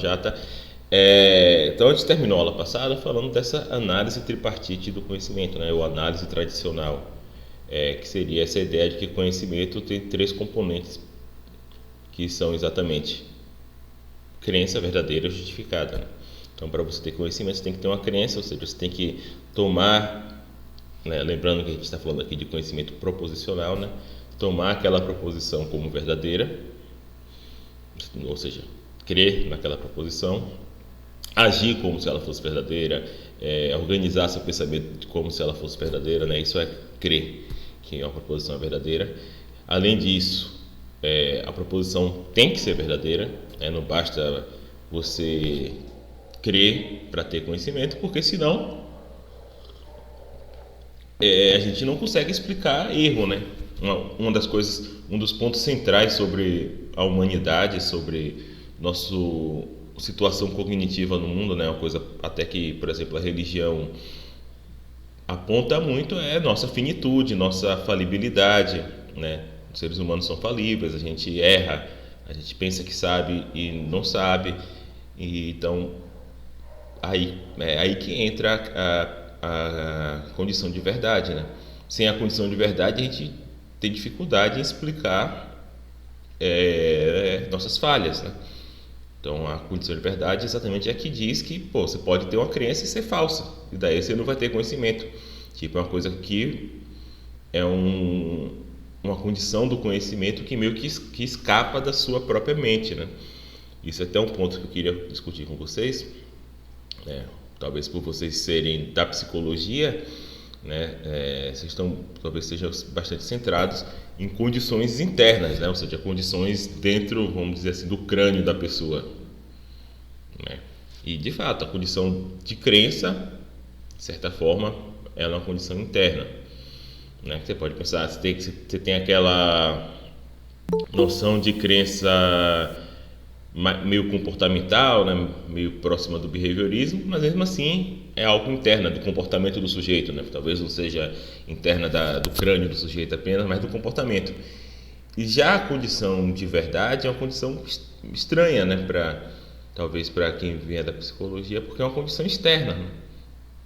já, tá? Então a gente terminou a aula passada falando dessa análise tripartite do conhecimento, né? Ou análise tradicional, que seria essa ideia de que conhecimento tem três componentes, que são exatamente crença verdadeira e justificada, né? Então, para você ter conhecimento, você tem que ter uma crença, ou seja, você tem que tomar, né, lembrando que a gente está falando aqui de conhecimento proposicional, né, tomar aquela proposição como verdadeira, ou seja, crer naquela proposição, agir como se ela fosse verdadeira, organizar seu pensamento como se ela fosse verdadeira, né, isso é crer que uma proposição é verdadeira. Além disso, a proposição tem que ser verdadeira, né, não basta você crer para ter conhecimento, porque senão a gente não consegue explicar erro, né? Uma das coisas, um dos pontos centrais sobre a humanidade, sobre nossa situação cognitiva no mundo, né? Uma coisa até que, por exemplo, a religião aponta muito é nossa finitude, nossa falibilidade, né? Os seres humanos são falíveis, a gente erra, a gente pensa que sabe e não sabe, e então aí que entra a condição de verdade, né? Sem a condição de verdade, a gente tem dificuldade em explicar nossas falhas, né? Então, a condição de verdade exatamente é a que diz que você pode ter uma crença e ser falsa, e daí você não vai ter conhecimento. Tipo, é uma coisa que é uma condição do conhecimento que meio que escapa da sua própria mente, né? Isso é até um ponto que eu queria discutir com vocês. Talvez por vocês serem da psicologia, né, vocês talvez sejam bastante centrados em condições internas, né, ou seja, condições dentro, vamos dizer assim, do crânio da pessoa, né? E de fato, a condição de crença, de certa forma, ela é uma condição interna, né? Você pode pensar, você tem aquela noção de crença meio comportamental, né, meio próxima do behaviorismo, mas mesmo assim é algo interno do comportamento do sujeito, né? Talvez não seja interna do crânio do sujeito apenas, mas do comportamento. E já a condição de verdade é uma condição estranha, né, talvez para quem vier da psicologia, porque é uma condição externa, né?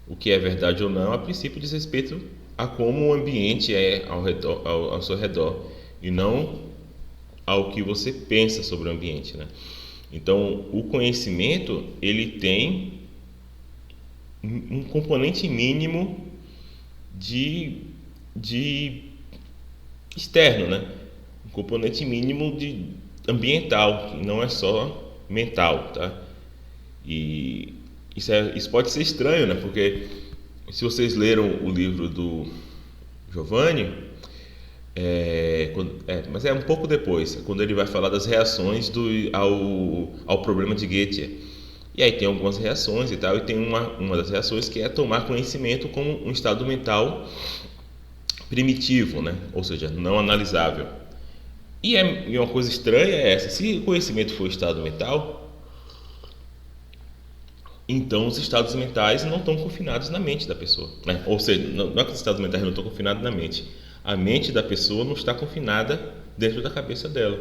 O que é verdade ou não, a princípio diz respeito a como o ambiente é ao seu redor, e não ao que você pensa sobre o ambiente, né? Então, o conhecimento, ele tem um componente mínimo de externo, né? Um componente mínimo de ambiental, que não é só mental, tá? E isso pode ser estranho, né? Porque se vocês leram o livro do Giovanni, mas é um pouco depois, quando ele vai falar das reações ao problema de Goethe. E aí tem algumas reações e tal, e tem uma das reações que é tomar conhecimento como um estado mental primitivo, né? Ou seja, não analisável. E uma coisa estranha é essa: se o conhecimento for estado mental, então os estados mentais não estão confinados na mente da pessoa, né? Ou seja, não é que os estados mentais não estão confinados na mente, a mente da pessoa não está confinada dentro da cabeça dela,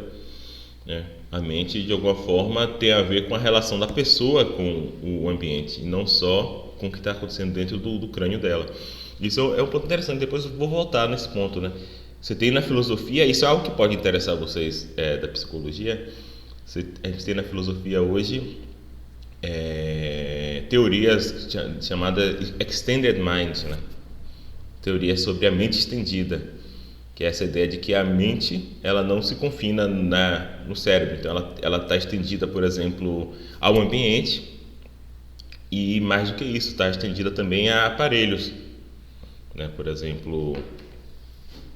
né? A mente, de alguma forma, tem a ver com a relação da pessoa com o ambiente, e não só com o que está acontecendo dentro do crânio dela. Isso é um ponto interessante, depois eu vou voltar nesse ponto, né? Você tem na filosofia, isso é algo que pode interessar vocês da psicologia, a gente tem na filosofia hoje teorias chamadas Extended Mind, né? Teoria sobre a mente estendida, que é essa ideia de que a mente ela não se confina no cérebro, então ela está estendida, por exemplo, ao ambiente, e mais do que isso, está estendida também a aparelhos, né? Por exemplo,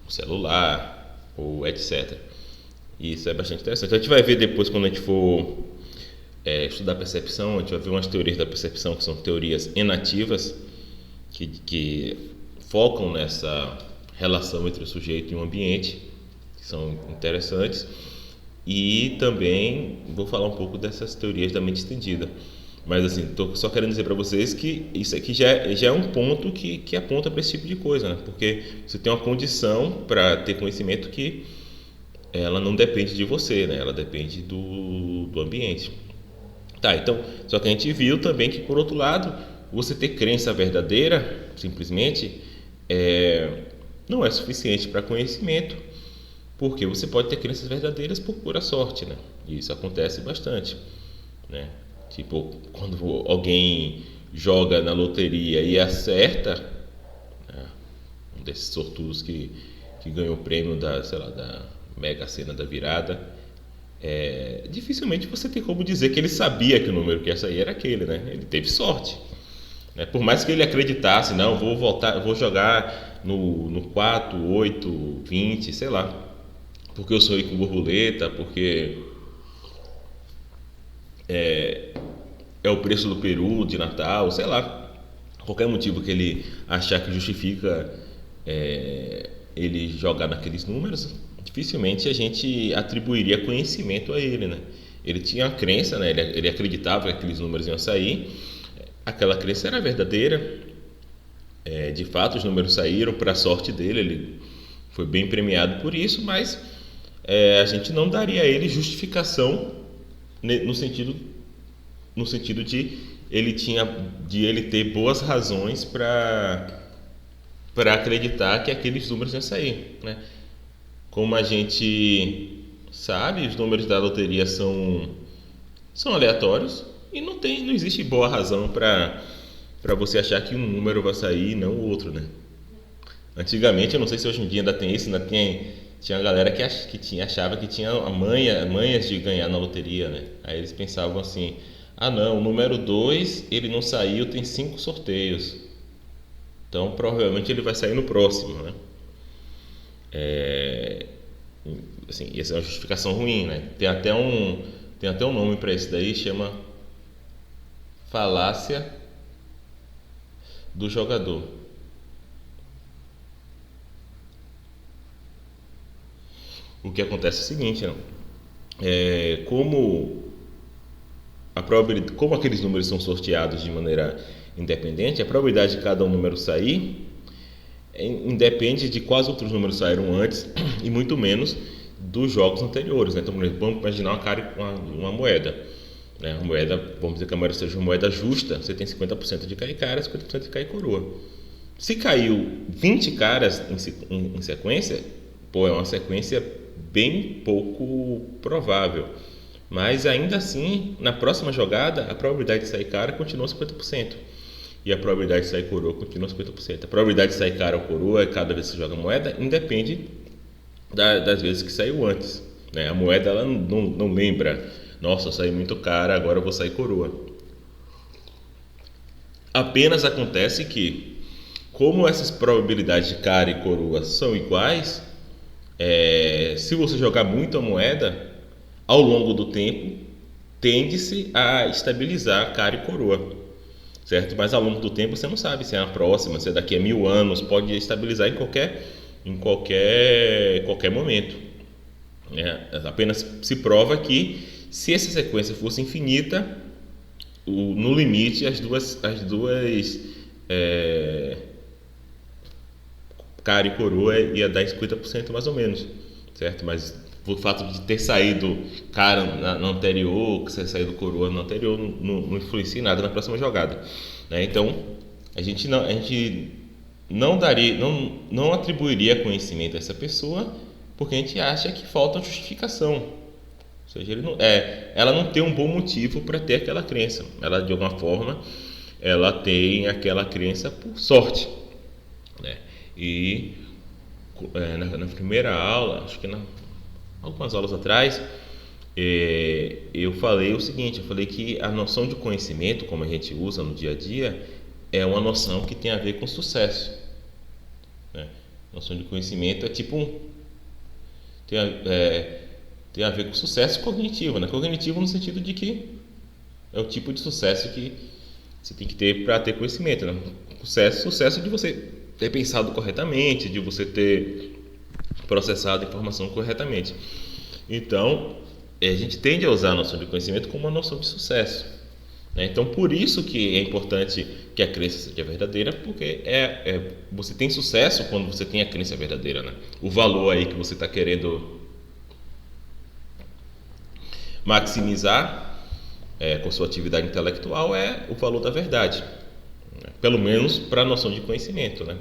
o celular ou etc. E isso é bastante interessante. A gente vai ver depois, quando a gente for estudar percepção, a gente vai ver umas teorias da percepção que são teorias enativas, que focam nessa relação entre o sujeito e o ambiente, que são interessantes. E também vou falar um pouco dessas teorias da mente estendida. Mas assim, estou só querendo dizer para vocês que isso aqui já é um ponto que aponta para esse tipo de coisa, né? Porque você tem uma condição para ter conhecimento que ela não depende de você, né? Ela depende do ambiente. Tá, então, só que a gente viu também que, por outro lado, você ter crença verdadeira, simplesmente, não é suficiente para conhecimento, porque você pode ter crenças verdadeiras por pura sorte, né? E isso acontece bastante, né? Tipo, quando alguém joga na loteria e acerta, né? Um desses sortudos que ganhou o prêmio da, sei lá, da Mega Sena da virada, dificilmente você tem como dizer que ele sabia que o número que ia sair era aquele, né? Ele teve sorte, né? Por mais que ele acreditasse, não, vou voltar, vou jogar no 4, 8, 20, sei lá, porque eu sonhei com borboleta, porque é o preço do peru de Natal, sei lá, qualquer motivo que ele achar que justifica ele jogar naqueles números, dificilmente a gente atribuiria conhecimento a ele, né? Ele tinha a crença, né? Ele acreditava que aqueles números iam sair, aquela crença era verdadeira, de fato os números saíram, para a sorte dele, ele foi bem premiado por isso, mas a gente não daria a ele justificação no sentido de ele ter boas razões para acreditar que aqueles números iam sair, né? Como a gente sabe, os números da loteria são aleatórios e não existe boa razão para você achar que um número vai sair e não o outro, né? Antigamente, eu não sei se hoje em dia ainda tem isso, ainda tinha a galera que achava que tinha manhas de ganhar na loteria, né? Aí eles pensavam assim: ah não, o número 2 ele não saiu, tem 5 sorteios, então provavelmente ele vai sair no próximo, né? Assim, essa é uma justificação ruim, né? Tem até um nome para isso daí, chama falácia do jogador. O que acontece é o seguinte, não? Como aqueles números são sorteados de maneira independente, a probabilidade de cada um número sair independe de quais outros números saíram antes e muito menos dos jogos anteriores, né? Então, por exemplo, vamos imaginar uma moeda, né? Uma moeda, vamos dizer que a moeda seja uma moeda justa, você tem 50% de cair cara, 50% de cair coroa. Se caiu 20 caras em sequência, é uma sequência bem pouco provável. Mas ainda assim, na próxima jogada, a probabilidade de sair cara continua 50%. E a probabilidade de sair coroa continua 50%. A probabilidade de sair cara ou coroa, cada vez que você joga moeda, independe das vezes que saiu antes, né? A moeda ela não lembra, nossa, eu saí muito cara, agora eu vou sair coroa. Apenas acontece que, como essas probabilidades de cara e coroa são iguais, se você jogar muito a moeda, ao longo do tempo, tende-se a estabilizar cara e coroa, certo? Mas ao longo do tempo você não sabe se é na próxima, se é daqui a 1000 anos, pode estabilizar em qualquer momento, né? Apenas se prova que se essa sequência fosse infinita, no limite as duas cara e coroa ia dar 50% mais ou menos, certo? Mas o fato de ter saído cara na anterior, que ter saído coroa na anterior, não influencia em nada na próxima jogada, né? Então a gente não atribuiria conhecimento a essa pessoa, porque a gente acha que falta justificação. Ou seja, ela não tem um bom motivo para ter aquela crença. Ela, de alguma forma, ela tem aquela crença por sorte, né? E na primeira aula, acho que algumas aulas atrás, eu falei o seguinte: eu falei que a noção de conhecimento, como a gente usa no dia a dia, é uma noção que tem a ver com sucesso, né? A noção de conhecimento é tipo tem a ver com sucesso cognitivo, né? Cognitivo no sentido de que é o tipo de sucesso que você tem que ter para ter conhecimento, né? Sucesso de você ter pensado corretamente, de você ter processado a informação corretamente. Então, a gente tende a usar a noção de conhecimento como uma noção de sucesso, né? Então, por isso que é importante que a crença seja verdadeira, porque você tem sucesso quando você tem a crença verdadeira, né? O valor aí que você está querendo maximizar com sua atividade intelectual é o valor da verdade, né? Pelo menos para a noção de conhecimento, né?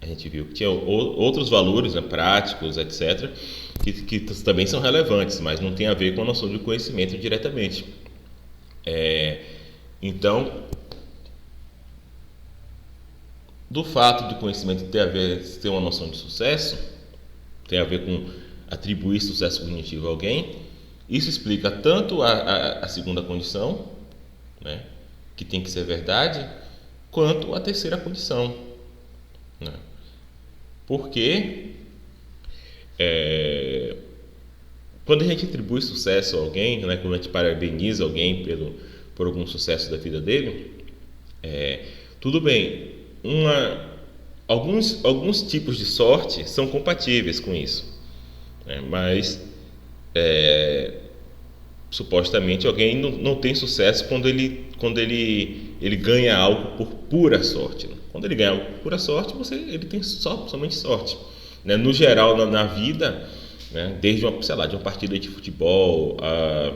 A gente viu que tinha outros valores, né, práticos, etc., que também são relevantes, mas não tem a ver com a noção de conhecimento diretamente. Então, do fato do conhecimento ter uma noção de sucesso, tem a ver com atribuir sucesso cognitivo a alguém, isso explica tanto a segunda condição, né, que tem que ser verdade, quanto a terceira condição, né? Porque quando a gente atribui sucesso a alguém, né, quando a gente parabeniza alguém por algum sucesso da vida dele, tudo bem, alguns tipos de sorte são compatíveis com isso, né? Mas supostamente alguém não tem sucesso quando ele ganha algo por pura sorte, né? Quando ele ganha algo por pura sorte, ele tem somente sorte, né? No geral, na vida, né, desde de uma partida de futebol a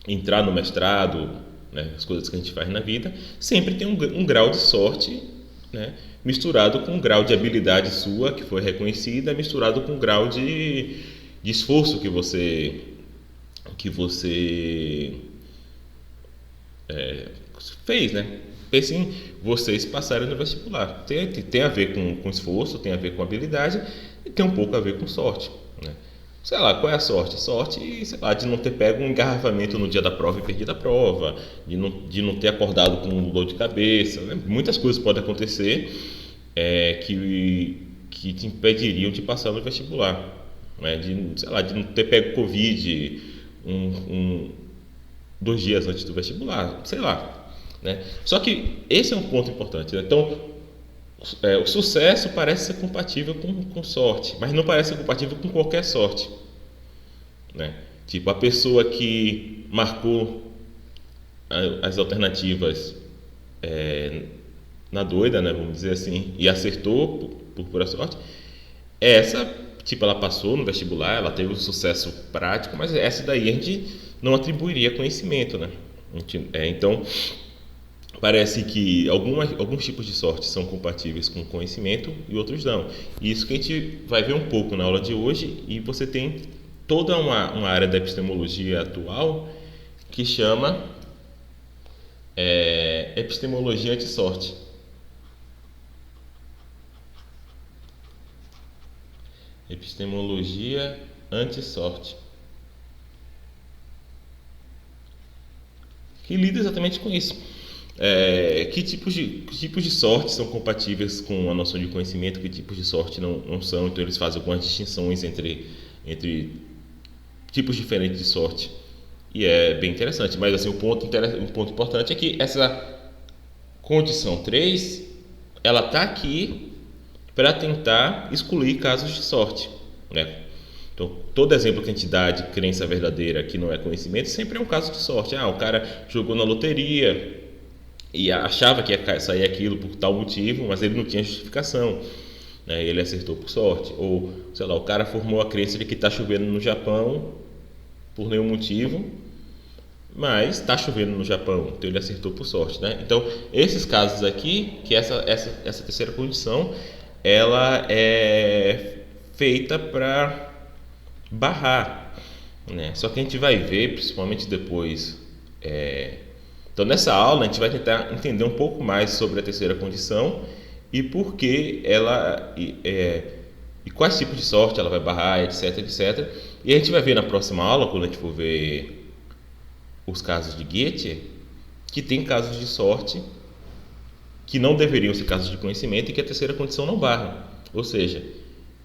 entrar no mestrado, né, as coisas que a gente faz na vida, sempre tem um grau de sorte, né, misturado com um grau de habilidade sua que foi reconhecida, misturado com um grau de esforço que você fez, né? Assim, vocês passaram no vestibular. Tem a ver com esforço, tem a ver com habilidade e tem um pouco a ver com sorte, né? Sei lá, qual é a sorte? Sorte, sei lá, de não ter pego um engarrafamento no dia da prova e perdido a prova, de não ter acordado com dor de cabeça, né? Muitas coisas podem acontecer que te impediriam de passar no vestibular, né? Sei lá, de não ter pego Covid 2 dias antes do vestibular, sei lá, né? Só que esse é um ponto importante, né? Então, o sucesso parece ser compatível com sorte, mas não parece ser compatível com qualquer sorte, né? Tipo, a pessoa que marcou as alternativas na doida, né, vamos dizer assim, e acertou por pura sorte, essa, tipo, ela passou no vestibular, ela teve um sucesso prático, mas essa daí a gente não atribuiria conhecimento, né? Então, parece que alguns tipos de sorte são compatíveis com conhecimento e outros não. E isso que a gente vai ver um pouco na aula de hoje, e você tem toda uma área da epistemologia atual que chama epistemologia anti-sorte. Epistemologia anti-sorte, que lida exatamente com isso. Que tipos de sorte são compatíveis com a noção de conhecimento, que tipos de sorte não são. Então eles fazem algumas distinções entre tipos diferentes de sorte, e é bem interessante. Mas assim, um ponto importante é que essa condição 3 ela está aqui para tentar excluir casos de sorte, né? Então, todo exemplo que a gente dá de crença verdadeira que não é conhecimento sempre é um caso de sorte. O cara jogou na loteria e achava que ia sair aquilo por tal motivo, mas ele não tinha justificação, né? Ele acertou por sorte. Ou, sei lá, o cara formou a crença de que está chovendo no Japão por nenhum motivo, mas está chovendo no Japão, então ele acertou por sorte, né? Então, esses casos aqui, que essa terceira condição, ela é feita para barrar, né? Só que a gente vai ver, principalmente depois. Então, nessa aula, a gente vai tentar entender um pouco mais sobre a terceira condição e por que ela e quais tipos de sorte ela vai barrar, etc, etc. E a gente vai ver na próxima aula, quando a gente for ver os casos de Goethe, que tem casos de sorte que não deveriam ser casos de conhecimento e que a terceira condição não barra. Ou seja,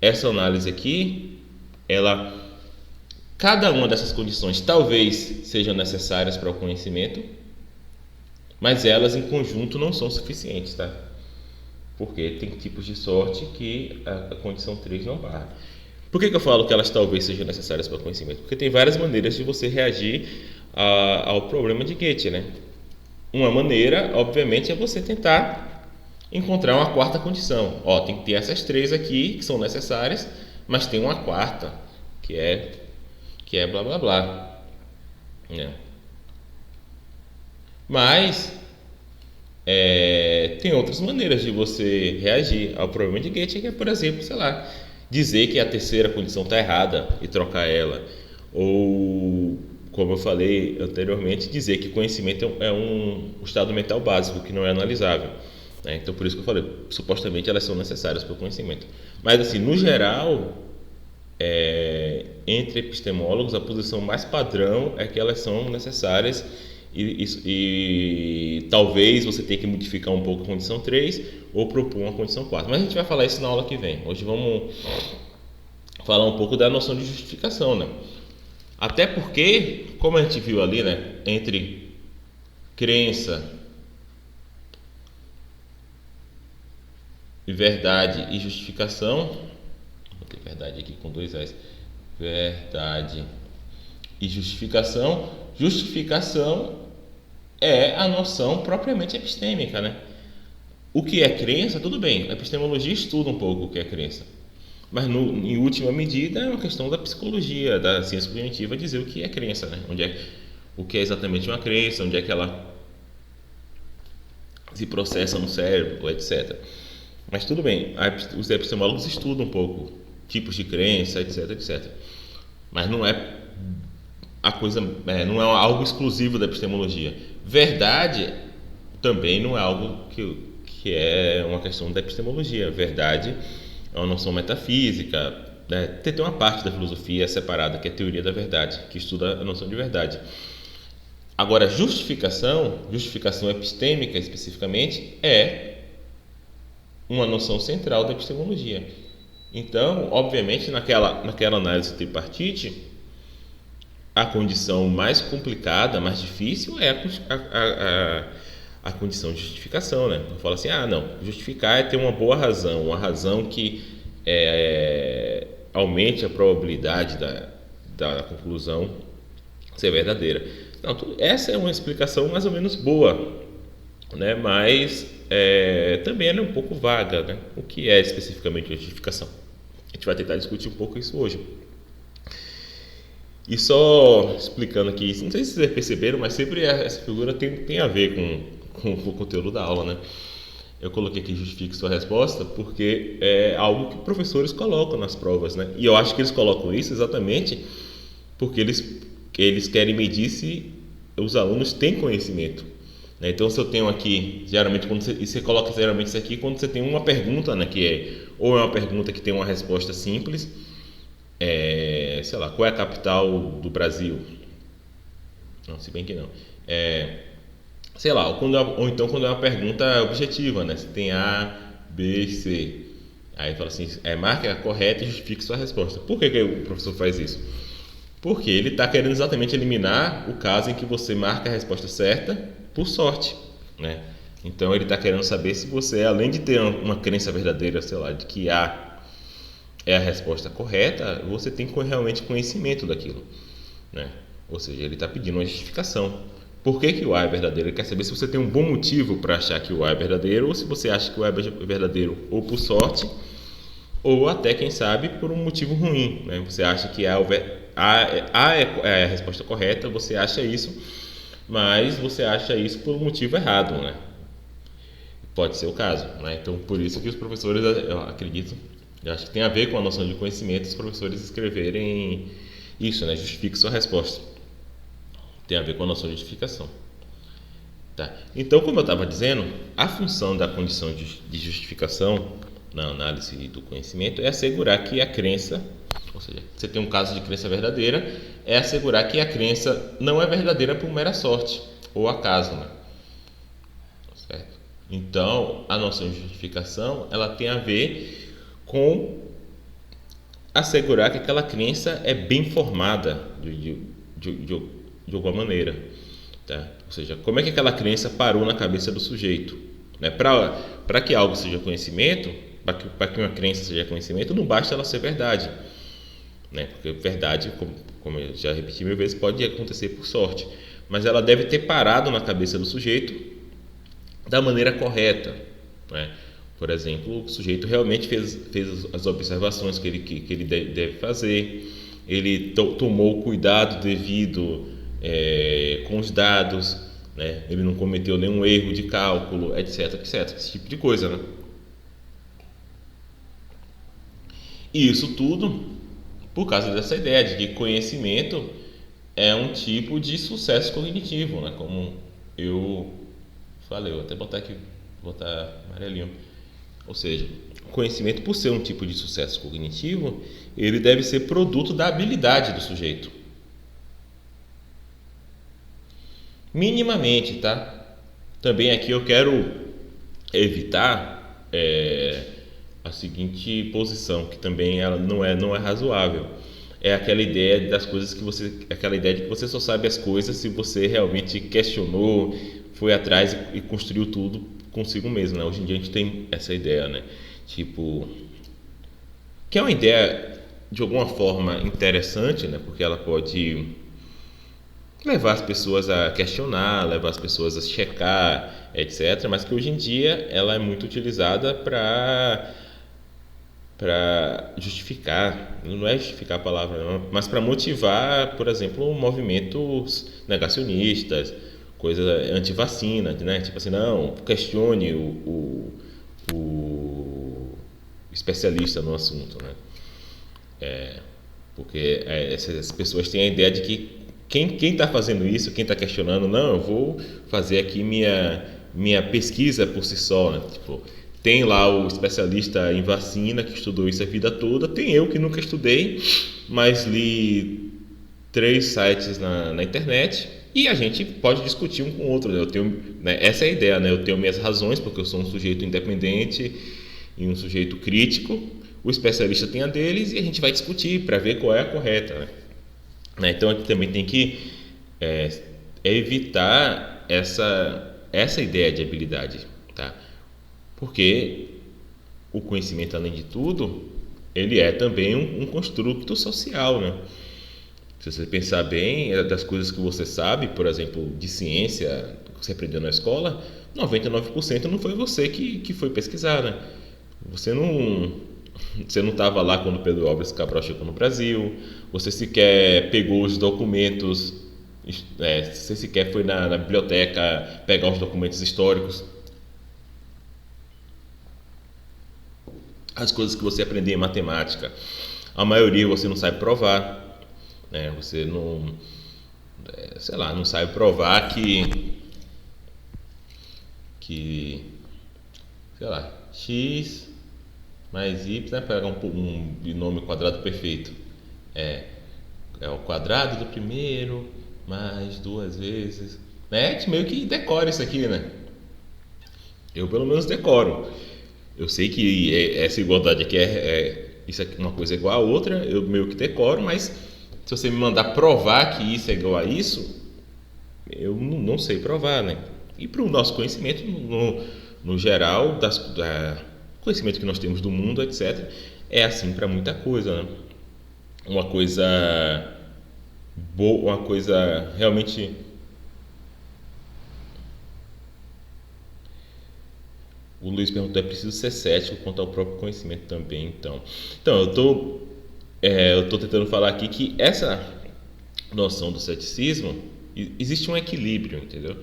essa análise aqui, cada uma dessas condições talvez sejam necessárias para o conhecimento, mas elas em conjunto não são suficientes, tá? Porque tem tipos de sorte que a condição 3 não barra. Por que eu falo que elas talvez sejam necessárias para o conhecimento? Porque tem várias maneiras de você reagir ao problema de Goethe, né? Uma maneira, obviamente, é você tentar encontrar uma quarta condição. Tem que ter essas 3 aqui que são necessárias, mas tem uma quarta que é blá blá blá, né? Mas tem outras maneiras de você reagir ao problema de Goethe, que é, por exemplo, sei lá, dizer que a terceira condição está errada e trocar ela. Ou, como eu falei anteriormente, dizer que conhecimento é um estado mental básico que não é analisável. Né? Então, por isso que eu falei, supostamente elas são necessárias para o conhecimento. Mas, assim, no geral, entre epistemólogos, a posição mais padrão é que elas são necessárias e talvez você tenha que modificar um pouco a condição 3 ou propor uma condição 4. Mas a gente vai falar isso na aula que vem. Hoje vamos falar um pouco da noção de justificação, né? Até porque, como a gente viu ali, né, entre crença e verdade e justificação, vou ter verdade aqui com 2 S, verdade e justificação, justificação é a noção propriamente epistêmica, né? O que é crença, tudo bem, a epistemologia estuda um pouco o que é crença, mas em última medida é uma questão da psicologia, da ciência cognitiva dizer o que é crença, né? O que é exatamente uma crença, onde é que ela se processa no cérebro, etc. Mas tudo bem, os epistemólogos estudam um pouco tipos de crença, etc, etc. Mas não é a coisa, não é algo exclusivo da epistemologia. Verdade também não é algo que é uma questão da epistemologia. Verdade é uma noção metafísica, né? Tem uma parte da filosofia separada que é a teoria da verdade, que estuda a noção de verdade. Agora, justificação epistêmica especificamente, é uma noção central da epistemologia. Então, obviamente, naquela análise tripartite, a condição mais complicada, mais difícil é a condição de justificação, né? Eu falo assim, não, justificar é ter uma boa razão, uma razão que aumente a probabilidade da conclusão ser verdadeira. Não, essa é uma explicação mais ou menos boa, né? Mas também é um pouco vaga, né? O que é especificamente a justificação? A gente vai tentar discutir um pouco isso hoje. E só explicando aqui, não sei se vocês perceberam, mas sempre essa figura tem a ver com o conteúdo da aula, né? Eu coloquei aqui justifique sua resposta porque é algo que professores colocam nas provas, né? E eu acho que eles colocam isso exatamente porque eles querem medir se os alunos têm conhecimento, né? Então, se eu tenho aqui, geralmente, você coloca geralmente isso aqui quando você tem uma pergunta, né? Ou é uma pergunta que tem uma resposta simples, sei lá, qual é a capital do Brasil? Não, se bem que não. Sei lá, ou então quando é uma pergunta objetiva, né? Se tem A, B, C. Aí fala assim, marque a correta e justifique sua resposta. Por que o professor faz isso? Porque ele está querendo exatamente eliminar o caso em que você marca a resposta certa por sorte, né? Então ele está querendo saber se você, além de ter uma crença verdadeira, sei lá, de que A é a resposta correta, você tem realmente conhecimento daquilo, né? Ou seja, ele está pedindo uma justificação. Por que o A é verdadeiro? Ele quer saber se você tem um bom motivo para achar que o A é verdadeiro, ou se você acha que o A é verdadeiro ou por sorte, ou até, quem sabe, por um motivo ruim, né? Você acha que A é a resposta correta, você acha isso, mas você acha isso por um motivo errado, né? Pode ser o caso, né? Então, por isso que os professores, eu acredito, eu acho que tem a ver com a noção de conhecimento, os professores escreverem isso, né? Justifique sua resposta. Tem a ver com a noção de justificação. Tá? Então, como eu estava dizendo, a função da condição de justificação na análise do conhecimento é assegurar que a crença, ou seja, você tem um caso de crença verdadeira, é assegurar que a crença não é verdadeira por mera sorte ou acaso, né? Certo? Então, a noção de justificação, ela tem a ver com assegurar que aquela crença é bem formada de alguma maneira, tá? Ou seja, como é que aquela crença parou na cabeça do sujeito, né? Para que algo seja conhecimento, para que uma crença seja conhecimento, não basta ela ser verdade, né? Porque verdade, como eu já repeti mil vezes, pode acontecer por sorte, mas ela deve ter parado na cabeça do sujeito da maneira correta, né? Por exemplo, o sujeito realmente fez as observações que ele deve fazer, ele tomou o cuidado devido com os dados, né? Ele não cometeu nenhum erro de cálculo, etc, etc, esse tipo de coisa, né? E isso tudo por causa dessa ideia de que conhecimento é um tipo de sucesso cognitivo, né? Como eu falei, vou até botar aqui, botar amarelinho. Ou seja, o conhecimento, por ser um tipo de sucesso cognitivo, ele deve ser produto da habilidade do sujeito. Minimamente, tá? Também aqui eu quero evitar a seguinte posição, que também ela não é razoável. É aquela ideia das coisas que você, aquela ideia de que você só sabe as coisas se você realmente questionou, foi atrás e construiu tudo consigo mesmo, né? Hoje em dia a gente tem essa ideia, né? Tipo, que é uma ideia de alguma forma interessante, né? Porque ela pode levar as pessoas a questionar, levar as pessoas a checar, etc. Mas que hoje em dia ela é muito utilizada para justificar, não é justificar a palavra, não, mas para motivar, por exemplo, movimentos negacionistas, coisa anti-vacina, né? Tipo assim, não, questione o especialista no assunto, né? Porque essas pessoas têm a ideia de que quem está fazendo isso, quem está questionando, não, eu vou fazer aqui minha pesquisa por si só, né? Tipo, tem lá o especialista em vacina que estudou isso a vida toda, tem eu que nunca estudei, mas li 3 sites na internet e a gente pode discutir um com o outro, né? Eu tenho, né? Essa é a ideia, né? Eu tenho minhas razões porque eu sou um sujeito independente e um sujeito crítico, o especialista tem a deles e a gente vai discutir para ver qual é a correta, né? Então a gente também tem que evitar essa ideia de habilidade, tá? Porque o conhecimento, além de tudo, ele é também um construto social, né? Se você pensar bem, das coisas que você sabe, por exemplo, de ciência, que você aprendeu na escola, 99% não foi você que foi pesquisar, né? Você não estava lá quando Pedro Álvares Cabral chegou no Brasil, você sequer pegou os documentos, você sequer foi na biblioteca pegar os documentos históricos. As coisas que você aprendeu em matemática, a maioria você não sabe provar, né? Você não, sei lá, não sabe provar que sei lá, x mais y, né? Pegar um binômio quadrado perfeito. É o quadrado do primeiro mais 2 vezes. Né? A gente meio que decora isso aqui, né? Eu pelo menos decoro. Eu sei que essa igualdade aqui isso aqui, uma coisa é igual a outra, eu meio que decoro, mas se você me mandar provar que isso é igual a isso, eu não sei provar, né? E para o nosso conhecimento, no geral, conhecimento que nós temos do mundo, etc., é assim para muita coisa, né? Uma coisa boa, uma coisa realmente. O Luiz perguntou: é preciso ser cético quanto ao próprio conhecimento também, então eu estou tentando falar aqui que essa noção do ceticismo, existe um equilíbrio, entendeu?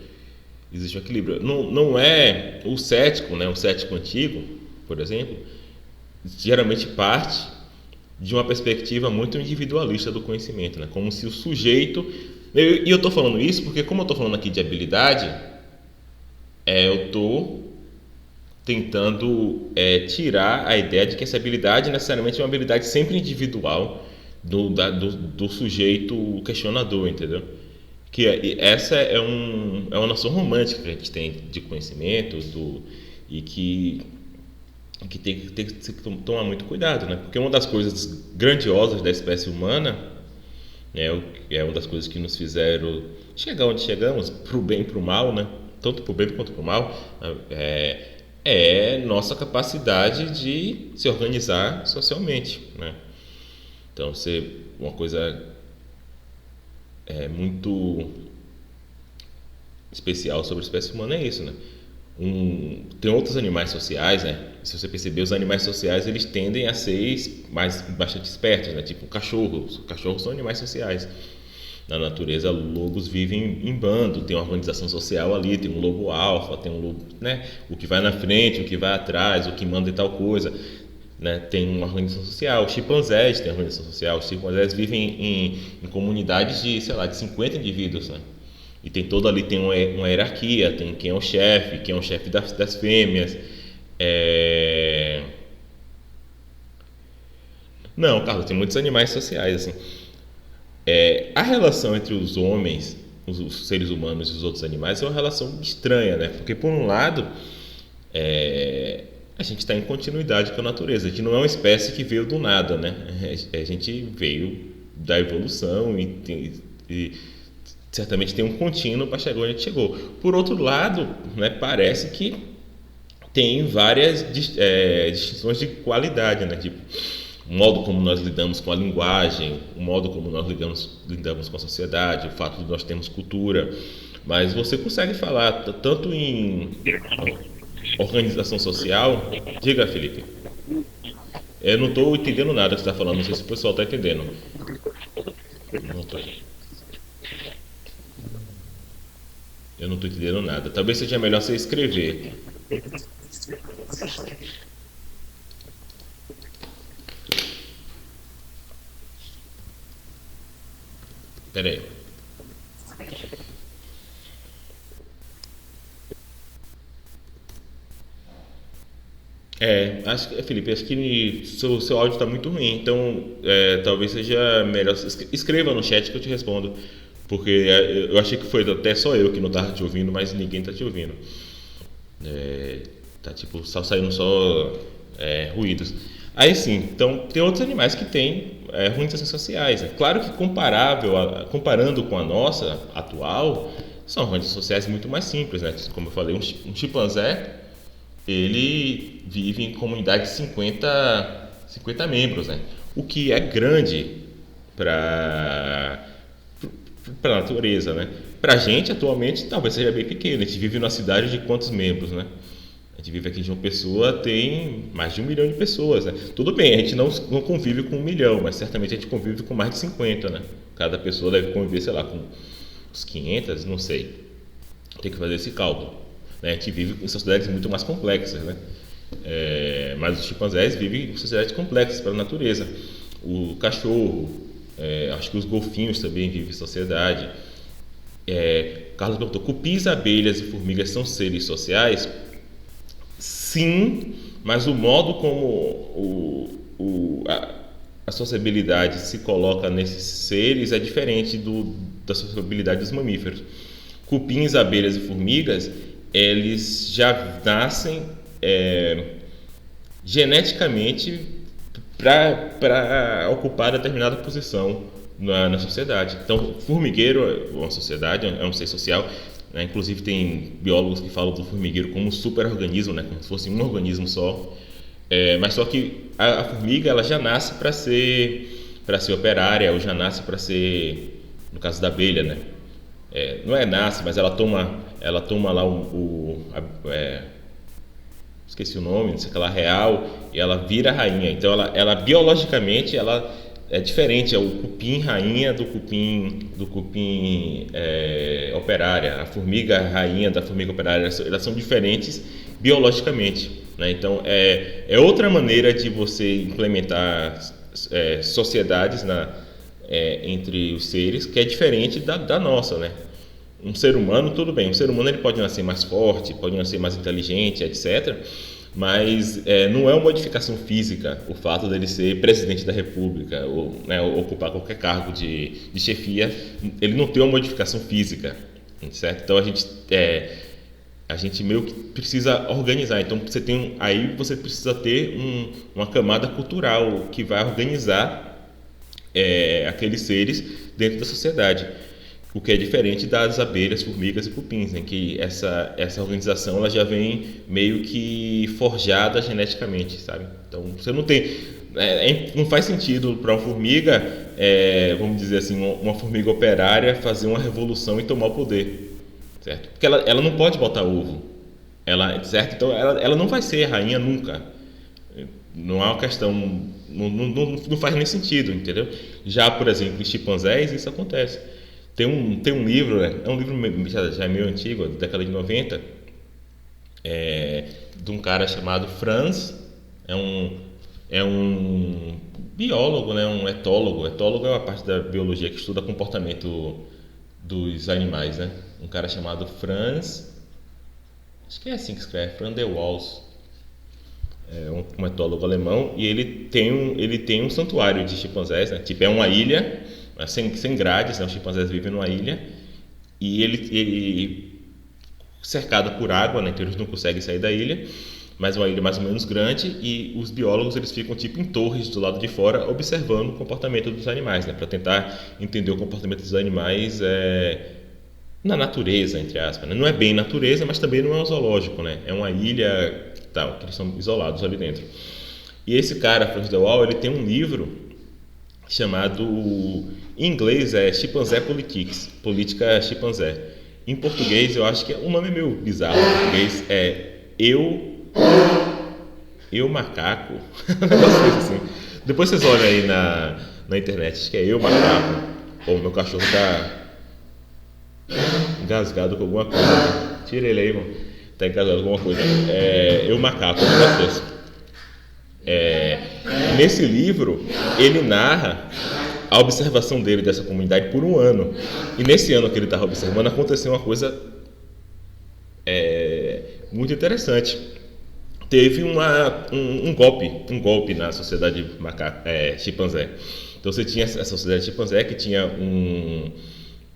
Existe um equilíbrio. Não é o cético, né? O cético antigo, por exemplo, geralmente parte de uma perspectiva muito individualista do conhecimento, né? Como se o sujeito... E eu estou falando isso porque, como eu estou falando aqui de habilidade, eu estou tentando tirar a ideia de que essa habilidade necessariamente é uma habilidade sempre individual do sujeito questionador, entendeu? Que essa é uma noção romântica que a gente tem de conhecimento e que tem que tomar muito cuidado, né? Porque uma das coisas grandiosas da espécie humana, né, é uma das coisas que nos fizeram chegar onde chegamos, para o bem e para o mal, né? Tanto para o bem quanto para o mal, é nossa capacidade de se organizar socialmente, né? Então, uma coisa muito especial sobre a espécie humana é isso, né? Tem outros animais sociais, né? Se você perceber, os animais sociais eles tendem a ser bastante espertos, né? Tipo cachorros. Cachorros são animais sociais. Na natureza, lobos vivem em bando, tem uma organização social ali, tem um lobo alfa, tem um lobo, né, o que vai na frente, o que vai atrás, o que manda e tal coisa, né, tem uma organização social. Os chimpanzés têm organização social, os chimpanzés vivem em comunidades de, sei lá, de 50 indivíduos, né? E tem todo ali, tem uma hierarquia, tem quem é o chefe das fêmeas. É... Não, Carlos, tem muitos animais sociais, assim. A relação entre os homens, os seres humanos e os outros animais é uma relação estranha, né? Porque, por um lado, a gente está em continuidade com a natureza. A gente não é uma espécie que veio do nada, né? A gente veio da evolução e certamente tem um contínuo para chegar onde a gente chegou. Por outro lado, né, parece que tem várias distinções de qualidade, né? Tipo, o modo como nós lidamos com a linguagem, o modo como nós lidamos com a sociedade, o fato de nós termos cultura. Mas você consegue falar tanto em organização social. Diga, Felipe. Eu não estou entendendo nada que você está falando, não sei se o pessoal está entendendo. Não tô. Eu não estou entendendo nada. Talvez seja melhor você escrever. Pera aí. Felipe, acho que seu áudio está muito ruim, então talvez seja melhor. Escreva no chat que eu te respondo, porque eu achei que foi até só eu que não estava te ouvindo, mas ninguém está te ouvindo. Tá tipo só saindo só ruídos. Aí sim, então tem outros animais que têm organizações sociais. É claro que comparando com a nossa atual, são organizações sociais muito mais simples, né? Como eu falei, um chimpanzé ele vive em comunidade de 50 membros, né? O que é grande para a natureza, né? Para a gente, atualmente, talvez seja bem pequeno. A gente vive numa cidade de quantos membros, né? A gente vive aqui em João Pessoa, tem mais de 1 milhão de pessoas, né? Tudo bem, a gente não convive com 1 milhão, mas certamente a gente convive com mais de 50, né? Cada pessoa deve conviver, sei lá, com uns 500, não sei. Tem que fazer esse cálculo. Né? A gente vive em sociedades muito mais complexas, né? Mas os chimpanzés vivem em sociedades complexas para a natureza. O cachorro, acho que os golfinhos também vivem em sociedade. Carlos perguntou: cupins, abelhas e formigas são seres sociais? Sim, mas o modo como a sociabilidade se coloca nesses seres é diferente da sociabilidade dos mamíferos. Cupins, abelhas e formigas, eles já nascem geneticamente para ocupar determinada posição na sociedade. Então, formigueiro é uma sociedade, é um ser social, né? Inclusive tem biólogos que falam do formigueiro como um super-organismo, né? Como se fosse um organismo só. Mas só que a formiga ela já nasce para ser operária, ou já nasce para ser, no caso da abelha, né? Não nasce, mas ela toma lá esqueci o nome, não sei o que lá, real, e ela vira rainha. Então ela biologicamente ela é diferente, é o cupim rainha do cupim operária. A formiga rainha da formiga operária, elas são diferentes biologicamente, né? Então é outra maneira de você implementar sociedades entre os seres, que é diferente da nossa, né? Um ser humano, tudo bem, um ser humano ele pode nascer mais forte, pode nascer mais inteligente, etc. Mas não é uma modificação física o fato dele ser presidente da república ou, né, ocupar qualquer cargo de chefia. Ele não tem uma modificação física, certo? Então a gente meio que precisa organizar. Então aí você precisa ter uma camada cultural que vai organizar aqueles seres dentro da sociedade. O que é diferente das abelhas, formigas e cupins, né? Que essa organização ela já vem meio que forjada geneticamente, sabe? Então você não tem, não faz sentido para uma formiga, vamos dizer assim, uma formiga operária fazer uma revolução e tomar o poder, certo? Porque ela não pode botar ovo, certo? Então ela não vai ser rainha nunca. Não é uma questão, não faz nem sentido, entendeu? Já, por exemplo, em chimpanzés isso acontece. Tem um livro, né? É um livro já meio antigo, da década de 90, de um cara chamado Franz. É um biólogo, né? Um etólogo. Etólogo é uma parte da biologia que estuda comportamento dos animais, né? Um cara chamado Franz, acho que é assim que escreve, Franz de Waals, um etólogo alemão, e ele tem um santuário de chimpanzés, né? Tipo, é uma ilha, sem grades, né? Os chimpanzés vivem numa ilha, e ele cercado por água, né? Então eles não conseguem sair da ilha, mas é uma ilha mais ou menos grande, e os biólogos eles ficam tipo em torres do lado de fora observando o comportamento dos animais, né? Para tentar entender o comportamento dos animais na natureza, entre aspas, né? Não é bem natureza, mas também não é um zoológico, né? É uma ilha tal, que eles são isolados ali dentro. E esse cara, Franz de Waal, ele tem um livro chamado, em inglês é Chimpanzé Politics, Política Chimpanzé. Em português, eu acho que o nome é meio bizarro. Em português é Eu Macaco. Um negócio assim. Depois vocês olham aí na internet, acho que é Eu Macaco. Ou meu cachorro tá engasgado com alguma coisa. Tira ele aí, mano. Tá engasgado com alguma coisa. Eu Macaco, um negócio desse. Nesse livro, ele narra a observação dele dessa comunidade por um ano. E nesse ano que ele estava observando, aconteceu uma coisa muito interessante. Teve um golpe na sociedade chimpanzé. Então você tinha a sociedade chimpanzé que tinha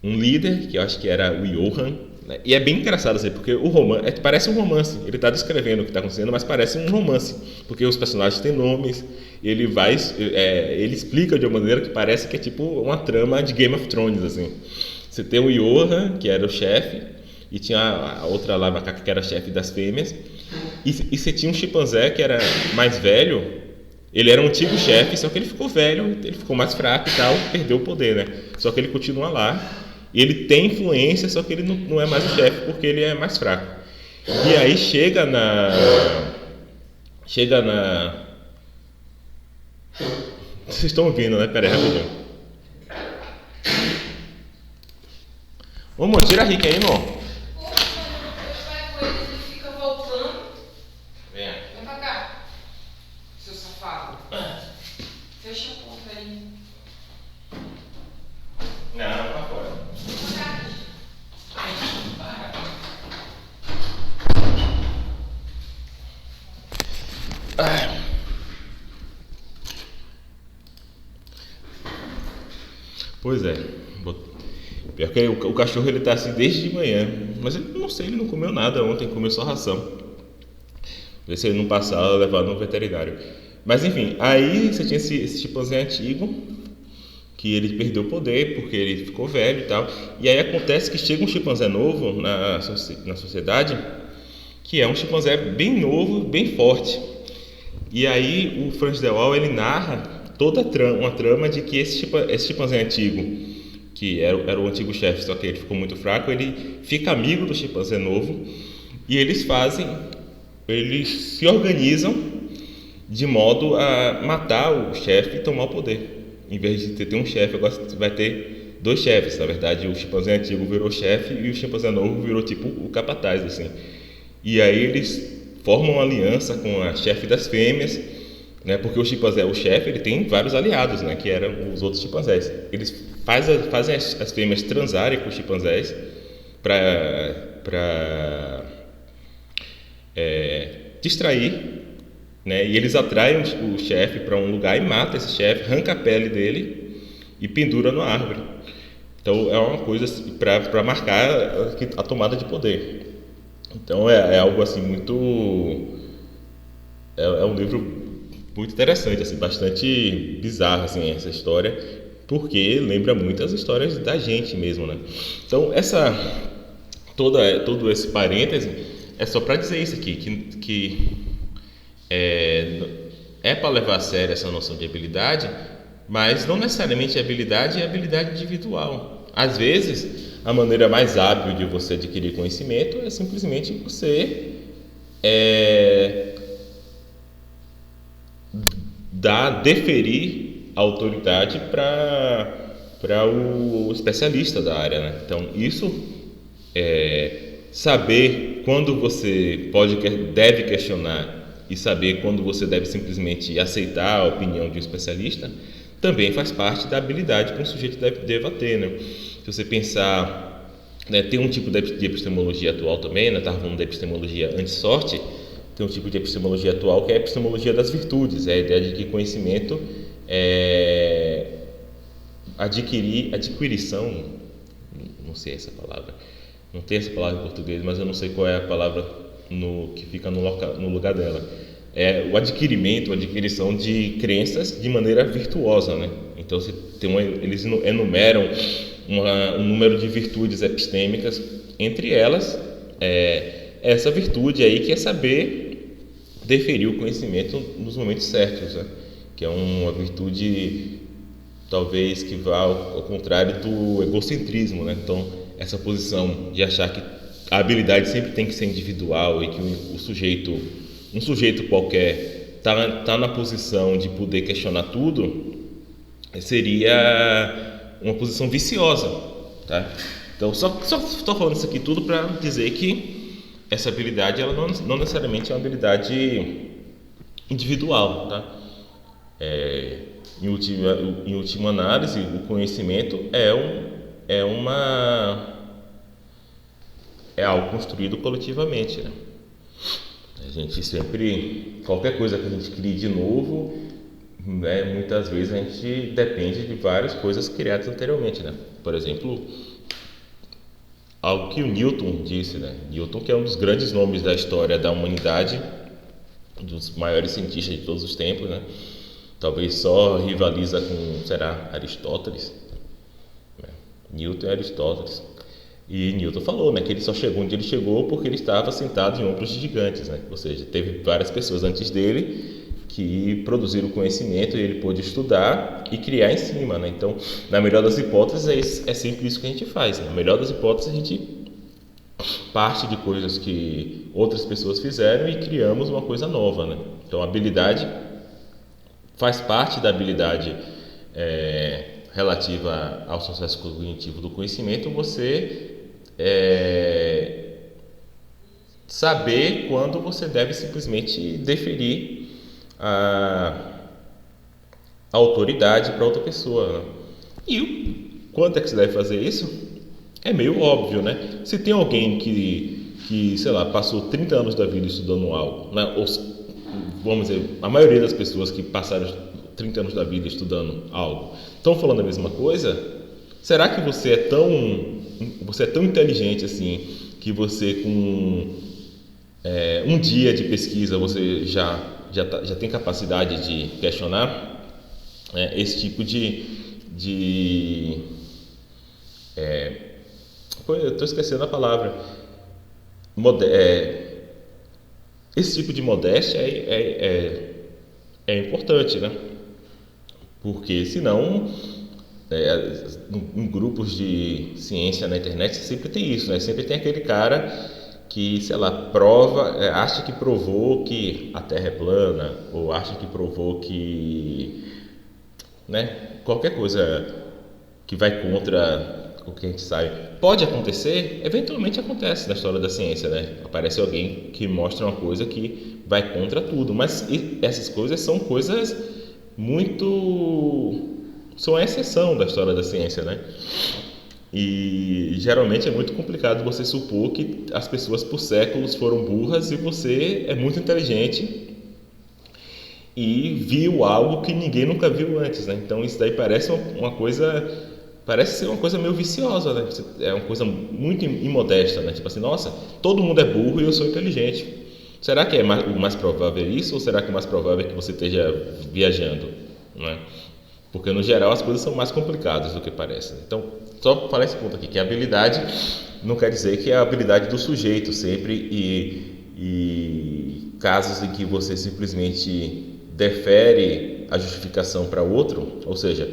um líder, que eu acho que era o Johan, né? E é bem engraçado assim, porque o romance parece um romance. Ele está descrevendo o que está acontecendo, mas parece um romance, porque os personagens têm nomes. Ele explica de uma maneira que parece que é tipo uma trama de Game of Thrones, assim. Você tem o Johan, que era o chefe, e tinha a outra lá, a macaca, que era chefe das fêmeas, e você tinha um chimpanzé que era mais velho. Ele era um antigo chefe, só que ele ficou velho, ele ficou mais fraco e tal, perdeu o poder, né? Só que ele continua lá, e ele tem influência, só que ele não é mais o chefe porque ele é mais fraco. E aí vocês estão ouvindo, né? Pera aí, rapidinho. Ô, amor, tira a Rick aí, irmão. Pois é. Pior que o cachorro ele tá assim desde de manhã. Mas eu não sei, ele não comeu nada ontem, comeu só ração. Ver se ele não passar, levar no veterinário. Mas enfim, aí você tinha esse chimpanzé antigo, que ele perdeu o poder porque ele ficou velho e tal. E aí acontece que chega um chimpanzé novo na sociedade, que é um chimpanzé bem novo, bem forte. E aí o Franz de Waal ele narra toda uma trama de que esse chimpanzé antigo, que era o antigo chefe, só que ele ficou muito fraco, ele fica amigo do chimpanzé novo, e eles se organizam de modo a matar o chefe e tomar o poder. Em vez de ter um chefe, agora vai ter dois chefes. Na verdade, o chimpanzé antigo virou chefe e o chimpanzé novo virou tipo o capataz, assim. E aí eles formam uma aliança com a chefe das fêmeas, né? Porque o chimpanzé, o chefe, ele tem vários aliados, né? Que eram os outros chimpanzés. Eles fazem as fêmeas transarem com os chimpanzés para distrair, né? E eles atraem o chefe para um lugar e matam esse chefe, arranca a pele dele e pendura na árvore. Então é uma coisa para marcar a tomada de poder. Então é algo assim muito... É um livro muito interessante, assim, bastante bizarro assim, essa história, porque lembra muito as histórias da gente mesmo, né? Então todo esse parêntese é só para dizer isso aqui, que para levar a sério essa noção de habilidade, mas não necessariamente habilidade é habilidade individual. Às vezes, a maneira mais hábil de você adquirir conhecimento é simplesmente você deferir a autoridade para o especialista da área, né? Então, isso saber quando você deve questionar e saber quando você deve simplesmente aceitar a opinião de um especialista também faz parte da habilidade que um sujeito deve ter, né? Se você pensar, né, tem um tipo de epistemologia atual também, né? Estava falando da epistemologia anti-sorte, tem um tipo de epistemologia atual que é a epistemologia das virtudes, é a ideia de que conhecimento é adquirição, não sei essa palavra, não tem essa palavra em português, mas eu não sei qual é a palavra que fica no lugar dela. É o adquirimento, a adquirição de crenças de maneira virtuosa, né? Então eles enumeram um número de virtudes epistêmicas, entre elas essa virtude aí que é saber deferir o conhecimento nos momentos certos, né? Que é uma virtude talvez que vá ao contrário do egocentrismo, né? Então, essa posição de achar que a habilidade sempre tem que ser individual e que um sujeito qualquer tá na posição de poder questionar tudo, seria uma posição viciosa, tá? Então, só estou falando isso aqui tudo para dizer que essa habilidade ela não necessariamente é uma habilidade individual, tá? Em última análise, o conhecimento é algo construído coletivamente, né? A gente sempre, qualquer coisa que a gente crie de novo, né, muitas vezes a gente depende de várias coisas criadas anteriormente, né? Por exemplo, algo que o Newton disse, né? Newton, que é um dos grandes nomes da história da humanidade, um dos maiores cientistas de todos os tempos, né? Talvez só rivaliza com, Aristóteles, né? Newton e Aristóteles. E Newton falou, né, que ele só chegou onde ele chegou porque ele estava sentado em ombros de gigantes, né? Ou seja, teve várias pessoas antes dele que produziram conhecimento e ele pôde estudar e criar em cima, né? Então, na melhor das hipóteses, é sempre isso que a gente faz. Na melhor das hipóteses, a gente parte de coisas que outras pessoas fizeram e criamos uma coisa nova, né? Então, a habilidade faz parte da habilidade relativa ao sucesso cognitivo do conhecimento, você saber quando você deve simplesmente deferir a autoridade para outra pessoa, né? E quando é que você deve fazer isso? É meio óbvio, né? Se tem alguém que sei lá, passou 30 anos da vida estudando algo, né? Vamos dizer, a maioria das pessoas que passaram 30 anos da vida estudando algo estão falando a mesma coisa, será que você é tão inteligente assim que você com um dia de pesquisa você já tem capacidade de questionar esse tipo eu estou esquecendo a palavra, esse tipo de modéstia é importante, né? Porque senão em grupos de ciência na internet sempre tem isso, né? Sempre tem aquele cara que, sei lá, acha que provou que a Terra é plana, ou acha que provou que, né, qualquer coisa que vai contra o que a gente sabe. Pode acontecer, eventualmente acontece na história da ciência, né? Aparece alguém que mostra uma coisa que vai contra tudo, mas essas coisas são coisas são a exceção da história da ciência, né? E geralmente é muito complicado você supor que as pessoas por séculos foram burras e você é muito inteligente e viu algo que ninguém nunca viu antes, né? Então isso daí parece ser uma coisa meio viciosa, né? É uma coisa muito imodesta, né? Tipo assim, nossa, todo mundo é burro e eu sou inteligente. Será que o mais provável é isso ou será que o mais provável é que você esteja viajando, né? Porque no geral as coisas são mais complicadas do que parece. Então, só para falar esse ponto aqui, que a habilidade não quer dizer que é a habilidade do sujeito sempre e casos em que você simplesmente defere a justificação para outro, ou seja,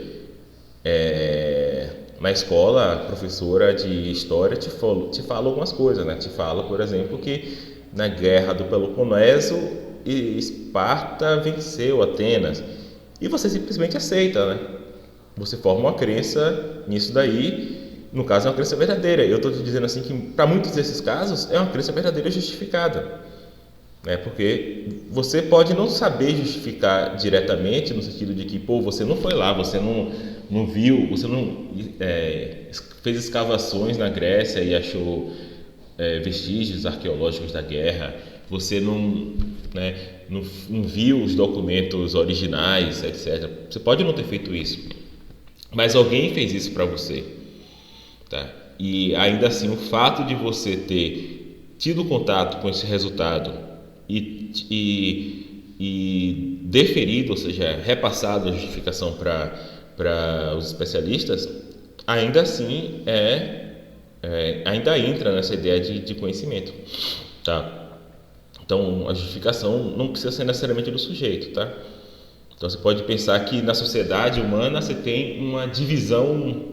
na escola a professora de história te fala algumas coisas, né? Te fala, por exemplo, que na guerra do Peloponeso Esparta venceu Atenas e você simplesmente aceita, né? você forma uma crença nisso daí, no caso é uma crença verdadeira. Eu estou te dizendo assim que para muitos desses casos é uma crença verdadeira justificada, né? Porque você pode não saber justificar diretamente, no sentido de que, pô, você não foi lá, você não viu, você não fez escavações na Grécia e achou vestígios arqueológicos da guerra, você né, não viu os documentos originais, etc. Você pode não ter feito isso, mas alguém fez isso para você, tá? E ainda assim, o fato de você ter tido contato com esse resultado e deferido, ou seja, repassado a justificação para os especialistas, ainda assim ainda entra nessa ideia de conhecimento, tá? Então, a justificação não precisa ser necessariamente do sujeito, tá? Então, você pode pensar que na sociedade humana você tem uma divisão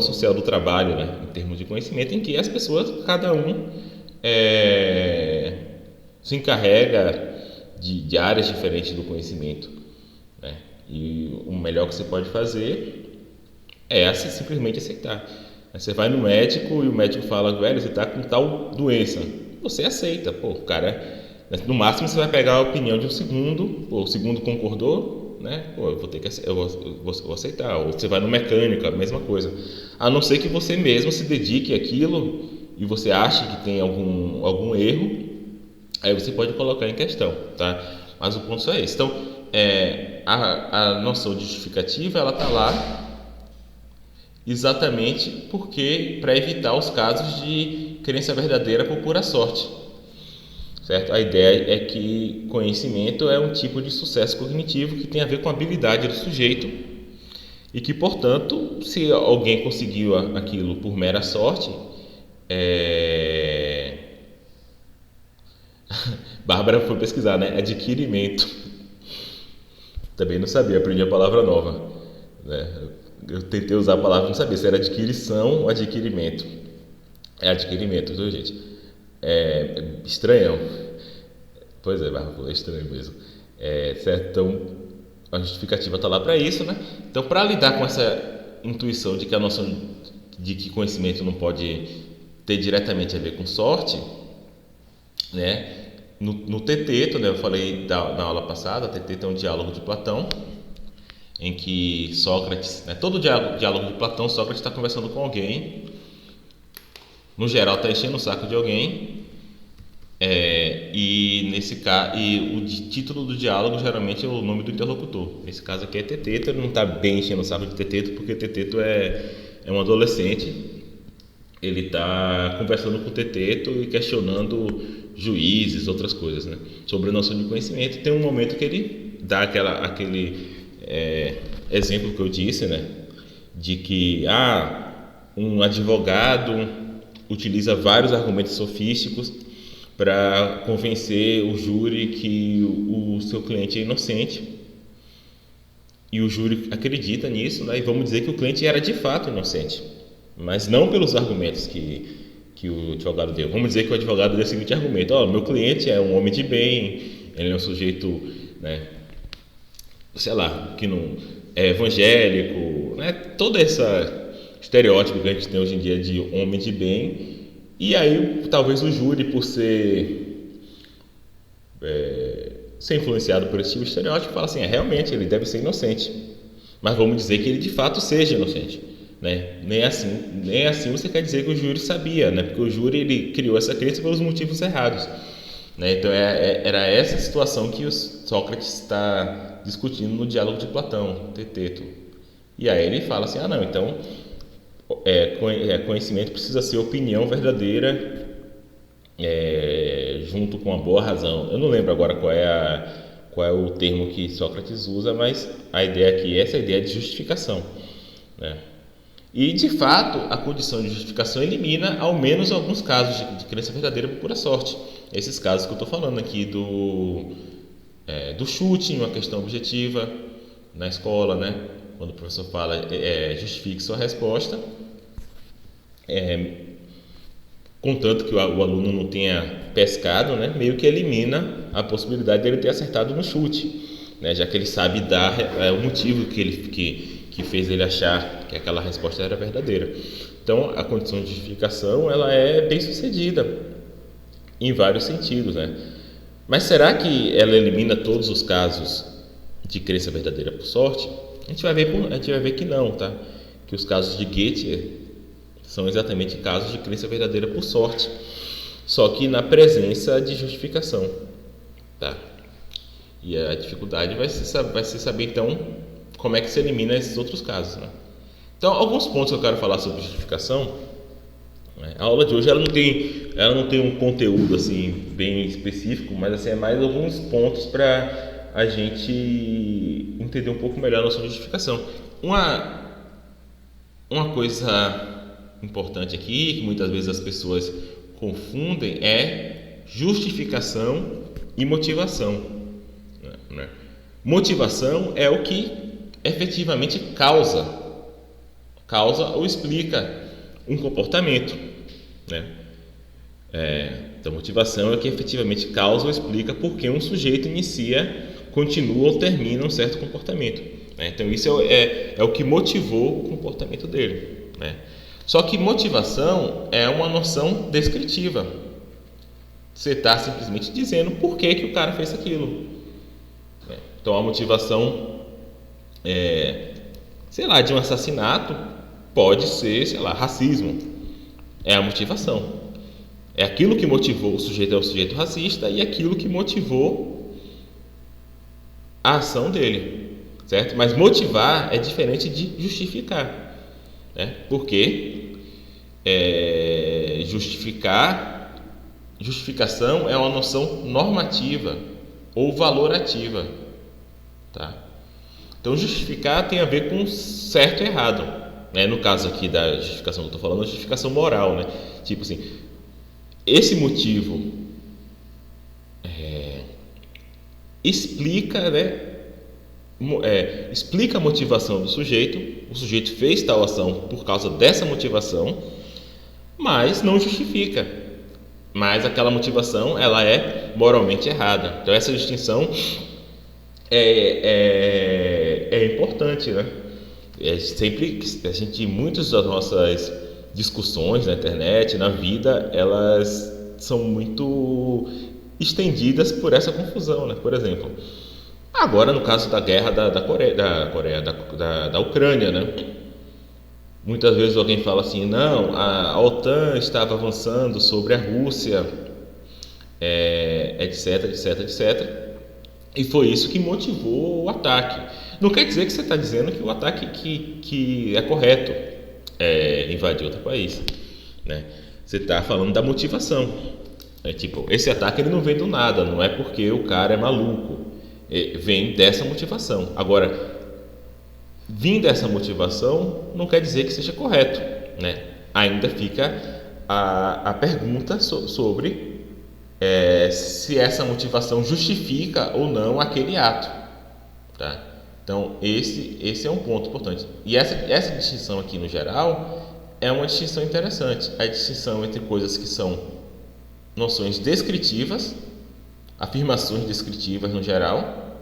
social do trabalho, né, em termos de conhecimento, em que as pessoas, cada um se encarrega de áreas diferentes do conhecimento, né? E o melhor que você pode fazer é simplesmente aceitar. Você vai no médico e o médico fala, velho, você está com tal doença. Você aceita, pô, cara. No máximo você vai pegar a opinião de um segundo, pô, o segundo concordou, né? Pô, eu vou aceitar. Ou você vai no mecânico, a mesma coisa. A não ser que você mesmo se dedique àquilo e você ache que tem algum erro, aí você pode colocar em questão, tá? Mas o ponto é esse. Então, a noção de justificativa, ela está lá exatamente porque para evitar os casos de crença verdadeira por pura sorte, certo? A ideia é que conhecimento é um tipo de sucesso cognitivo que tem a ver com a habilidade do sujeito e que, portanto, se alguém conseguiu aquilo por mera sorte, Bárbara foi pesquisar, né? Adquirimento. Também não sabia, aprendi a palavra nova, né? Eu tentei usar a palavra, não sabia se era adquirição ou adquirimento. É adquirimento, viu, gente? É estranhão. Pois é, Bárbara, é estranho mesmo. Certo? Então, a justificativa está lá para isso, né? Então, para lidar com essa intuição de que a noção de que conhecimento não pode ter diretamente a ver com sorte, né? No Teteto, né? Eu falei na aula passada, o Teteto é um diálogo de Platão, em que Sócrates, né, todo diálogo de Platão, Sócrates está conversando com alguém, no geral está enchendo o saco de alguém, e o título do diálogo geralmente é o nome do interlocutor. Nesse caso aqui é Teteto, ele não está bem enchendo o saco de Teteto, porque Teteto é um adolescente, ele está conversando com o Teteto e questionando juízes, outras coisas, né, sobre a noção de conhecimento. Tem um momento que ele dá aquele exemplo que eu disse, né, de que um advogado utiliza vários argumentos sofísticos para convencer o júri que o seu cliente é inocente, e o júri acredita nisso, né, e vamos dizer que o cliente era de fato inocente, mas não pelos argumentos que o advogado deu. Vamos dizer que o advogado deu o seguinte argumento: meu cliente é um homem de bem, ele é um sujeito, né, sei lá, que não é evangélico, né? Todo esse estereótipo que a gente tem hoje em dia de homem de bem. E aí talvez o júri, por ser influenciado por esse tipo de estereótipo, fala assim, realmente ele deve ser inocente, mas vamos dizer que ele de fato seja inocente, né? Nem assim você quer dizer que o júri sabia, né? Porque o júri ele criou essa crença pelos motivos errados, né? Então era essa situação que o Sócrates está discutindo no diálogo de Platão, Teteto. E aí ele fala assim, não, então conhecimento precisa ser opinião verdadeira, junto com a boa razão. Eu não lembro agora qual é o termo que Sócrates usa, mas a ideia aqui, essa é a ideia de justificação, né? E de fato a condição de justificação elimina ao menos alguns casos de crença verdadeira por pura sorte. Esses casos que eu estou falando aqui do chute em uma questão objetiva na escola, né? Quando o professor fala justifique sua resposta, contanto que o aluno não tenha pescado, né? Meio que elimina a possibilidade dele ter acertado no chute. né? Já que ele sabe dar o motivo que fez ele achar que aquela resposta era verdadeira. Então, a condição de justificação ela é bem sucedida em vários sentidos, né? Mas será que ela elimina todos os casos de crença verdadeira por sorte? A gente vai ver que não, tá? Que os casos de Goethe são exatamente casos de crença verdadeira por sorte, só que na presença de justificação, tá? E a dificuldade vai ser saber então como é que se elimina esses outros casos, né? Então, alguns pontos que eu quero falar sobre justificação, né? A aula de hoje ela não tem um conteúdo assim bem específico, mas assim, é mais alguns pontos para a gente entender um pouco melhor a noção de justificação. Uma coisa importante aqui, que muitas vezes as pessoas confundem, é justificação e motivação, né? Motivação é o que efetivamente causa ou explica um comportamento, né? Então, motivação é o que efetivamente causa ou explica por que um sujeito inicia, continua ou termina um certo comportamento, né? Então, isso é o que motivou o comportamento dele, né? Só que motivação é uma noção descritiva. Você está simplesmente dizendo por que o cara fez aquilo. Então, a motivação, de um assassinato pode ser, racismo. É a motivação. É aquilo que motivou o sujeito, é o sujeito racista, e aquilo que motivou a ação dele, certo? Mas motivar é diferente de justificar, né? Porque justificação é uma noção normativa ou valorativa, tá? Então, justificar tem a ver com certo e errado, né? No caso aqui da justificação que eu estou falando, é justificação moral, né? Tipo assim, esse motivo explica, né? Explica a motivação do sujeito. O sujeito fez tal ação por causa dessa motivação, mas não justifica. Mas aquela motivação ela é moralmente errada. Então, essa distinção é importante, né? Sempre a gente, muitas das nossas discussões na internet, na vida, elas são muito estendidas por essa confusão, né? Por exemplo, agora no caso da guerra da Ucrânia, né? Muitas vezes alguém fala assim, não, a OTAN estava avançando sobre a Rússia, etc, etc, etc. E foi isso que motivou o ataque. Não quer dizer que você está dizendo que o ataque que é correto invadir outro país, né? Você está falando da motivação. Esse ataque ele não vem do nada, não é porque o cara é maluco. Vem dessa motivação. Agora, vindo dessa motivação não quer dizer que seja correto, né? Ainda fica a pergunta sobre se essa motivação justifica ou não aquele ato, tá? Então, esse é um ponto importante. E essa distinção aqui, no geral, é uma distinção interessante. A distinção entre coisas que são noções descritivas, afirmações descritivas no geral,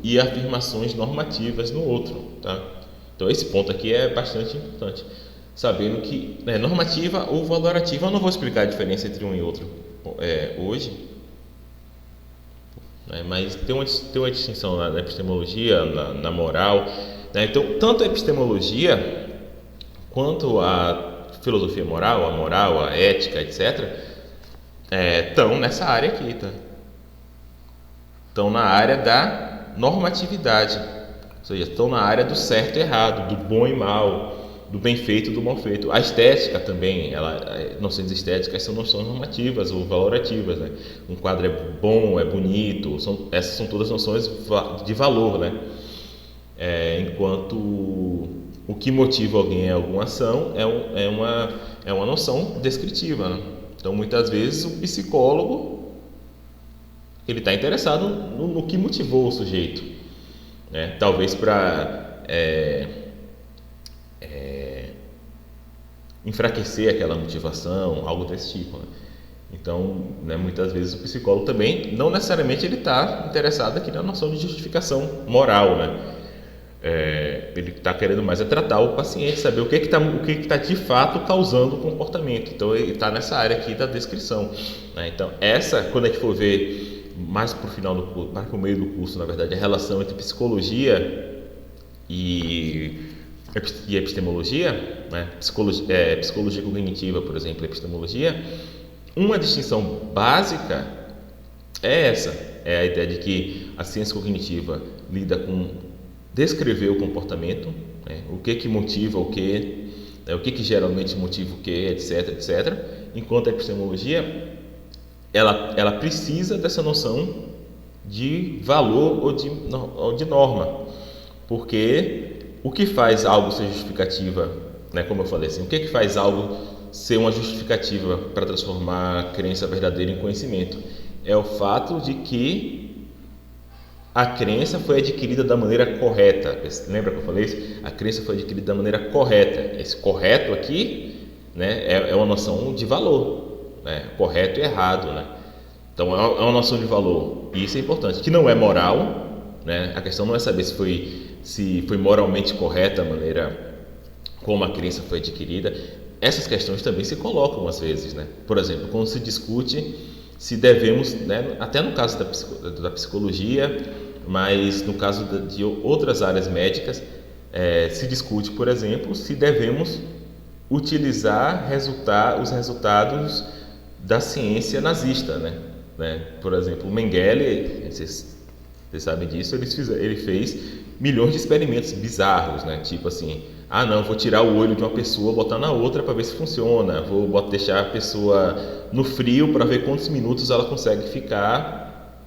e afirmações normativas no outro, tá? Então, esse ponto aqui é bastante importante. Sabendo que normativa ou valorativa, eu não vou explicar a diferença entre um e outro hoje, mas tem uma distinção na epistemologia, na moral, né? Então, tanto a epistemologia quanto a filosofia moral, a ética, etc., estão nessa área aqui, tá? Estão na área da normatividade, ou seja, estão na área do certo e errado, do bom e mal, do bem feito e do mal feito. A estética também, noções estéticas são noções normativas ou valorativas, né? Um quadro é bom, é bonito, essas são todas noções de valor, né? Enquanto o que motiva alguém a alguma ação é uma noção descritiva, né? Então, muitas vezes, o psicólogo ele está interessado no que motivou o sujeito, né? Talvez para enfraquecer aquela motivação, algo desse tipo, né? Então, né, muitas vezes o psicólogo também, não necessariamente ele está interessado aqui na noção de justificação moral, né? Ele está querendo mais tratar o paciente, saber o que está de fato causando o comportamento. Então, ele está nessa área aqui da descrição, né? Então, quando a gente for ver mais para o final do curso, mais para o meio do curso, na verdade, a relação entre psicologia e epistemologia, né? Psicologia cognitiva, por exemplo, epistemologia, uma distinção básica é essa, é a ideia de que a ciência cognitiva lida com descrever o comportamento, né? O que motiva o que, né? O que geralmente motiva o que, etc, etc. Enquanto a epistemologia, ela precisa dessa noção de valor ou de norma, porque o que faz algo ser justificativa, né? Como eu falei assim, o que faz algo ser uma justificativa para transformar a crença verdadeira em conhecimento? É o fato de que a crença foi adquirida da maneira correta. Lembra que eu falei isso? A crença foi adquirida da maneira correta. Esse correto aqui, né, é uma noção de valor, né? Correto e errado, né? Então é uma noção de valor, e isso é importante, que não é moral, né? A questão não é saber se foi moralmente correta a maneira como a crença foi adquirida. Essas questões também se colocam às vezes, né? Por exemplo, quando se discute se devemos, né, até no caso da psicologia, mas no caso de outras áreas médicas, se discute, por exemplo, se devemos utilizar os resultados da ciência nazista, né? Por exemplo, o Mengele, vocês sabem disso, ele fez milhões de experimentos bizarros, né? Tipo assim, não, vou tirar o olho de uma pessoa, botar na outra para ver se funciona, vou deixar a pessoa no frio para ver quantos minutos ela consegue ficar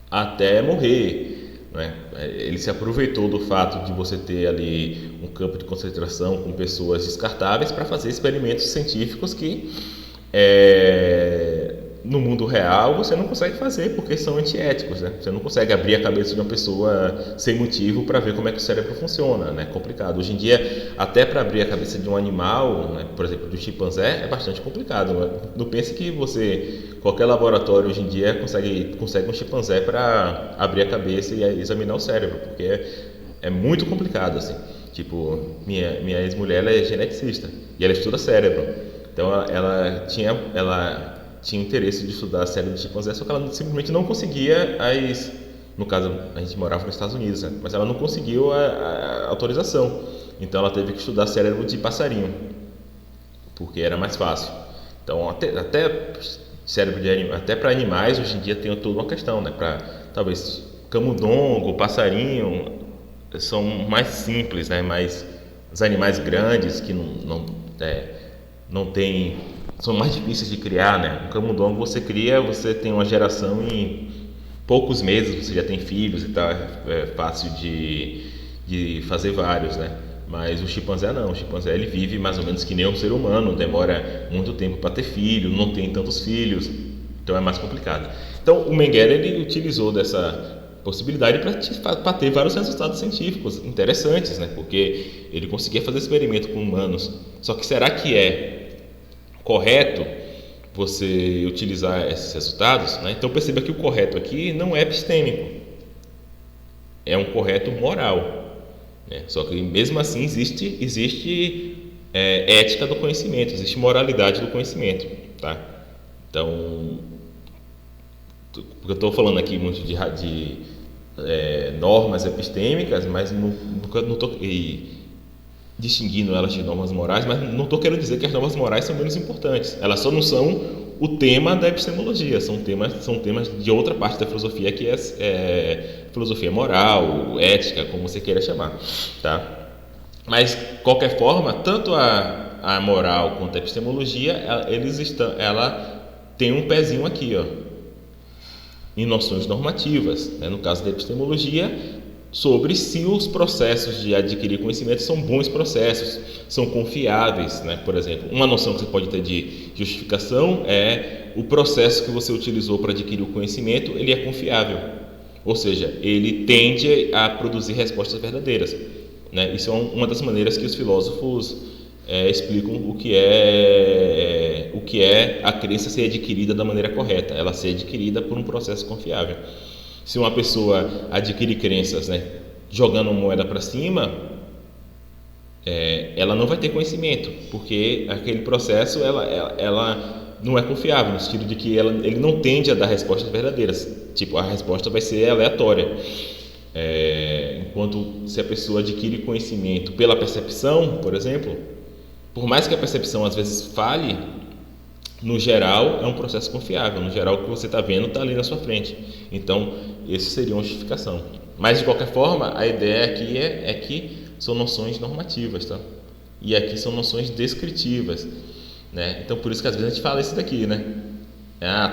até morrer, né? Ele se aproveitou do fato de você ter ali um campo de concentração com pessoas descartáveis para fazer experimentos científicos que no mundo real você não consegue fazer porque são antiéticos, né? Você não consegue abrir a cabeça de uma pessoa sem motivo para ver como é que o cérebro funciona, né? É complicado. Hoje em dia, até para abrir a cabeça de um animal, né? Por exemplo, de um chimpanzé, é bastante complicado, né? Não pense que qualquer laboratório hoje em dia consegue um chimpanzé para abrir a cabeça e examinar o cérebro, porque é muito complicado, assim. Tipo, minha ex-mulher, ela é geneticista e ela estuda cérebro. Então ela tinha interesse de estudar a cérebro de chimpanzé, só que ela simplesmente não conseguia no caso, a gente morava nos Estados Unidos, né? Mas ela não conseguiu a autorização. Então ela teve que estudar cérebro de passarinho, porque era mais fácil. Então até cérebro de animais, até para animais hoje em dia tem toda uma questão, né? Para talvez camundongo, passarinho são mais simples, né? Mas os animais grandes que não tem, são mais difíceis de criar, né? Um camundongo você tem uma geração em poucos meses, você já tem filhos e tal, é fácil de fazer vários, né? Mas o chimpanzé não, o chimpanzé ele vive mais ou menos que nem um ser humano, demora muito tempo para ter filho, não tem tantos filhos, então é mais complicado. Então o Mengele ele utilizou dessa possibilidade para ter vários resultados científicos interessantes, né? Porque ele conseguia fazer experimento com humanos. Só que será que é correto você utilizar esses resultados, né? Então perceba que o correto aqui não é epistêmico, é um correto moral, né? Só que mesmo assim existe ética do conhecimento, existe moralidade do conhecimento, tá? Então, porque eu estou falando aqui muito de normas epistêmicas, mas não estou distinguindo elas de normas morais, mas não estou querendo dizer que as normas morais são menos importantes. Elas só não são o tema da epistemologia, são temas de outra parte da filosofia, que é filosofia moral, ética, como você queira chamar, tá? Mas, de qualquer forma, tanto a moral quanto a epistemologia, ela tem um pezinho aqui, ó, em noções normativas, né? No caso da epistemologia, sobre se os processos de adquirir conhecimento são bons processos, são confiáveis, né? Por exemplo, uma noção que você pode ter de justificação é o processo que você utilizou para adquirir o conhecimento, ele é confiável, ou seja, ele tende a produzir respostas verdadeiras, né? Isso é uma das maneiras que os filósofos explicam o que é a crença ser adquirida da maneira correta, ela ser adquirida por um processo confiável. Se uma pessoa adquire crenças, né, jogando moeda para cima, ela não vai ter conhecimento, porque aquele processo ela não é confiável, no sentido de que ele não tende a dar respostas verdadeiras, tipo, a resposta vai ser aleatória. Enquanto se a pessoa adquire conhecimento pela percepção, por exemplo, por mais que a percepção às vezes falhe, no geral é um processo confiável, no geral o que você está vendo está ali na sua frente, então isso seria uma justificação. Mas de qualquer forma, a ideia aqui é que são noções normativas, tá? E aqui são noções descritivas, né? Então por isso que às vezes a gente fala isso daqui, né?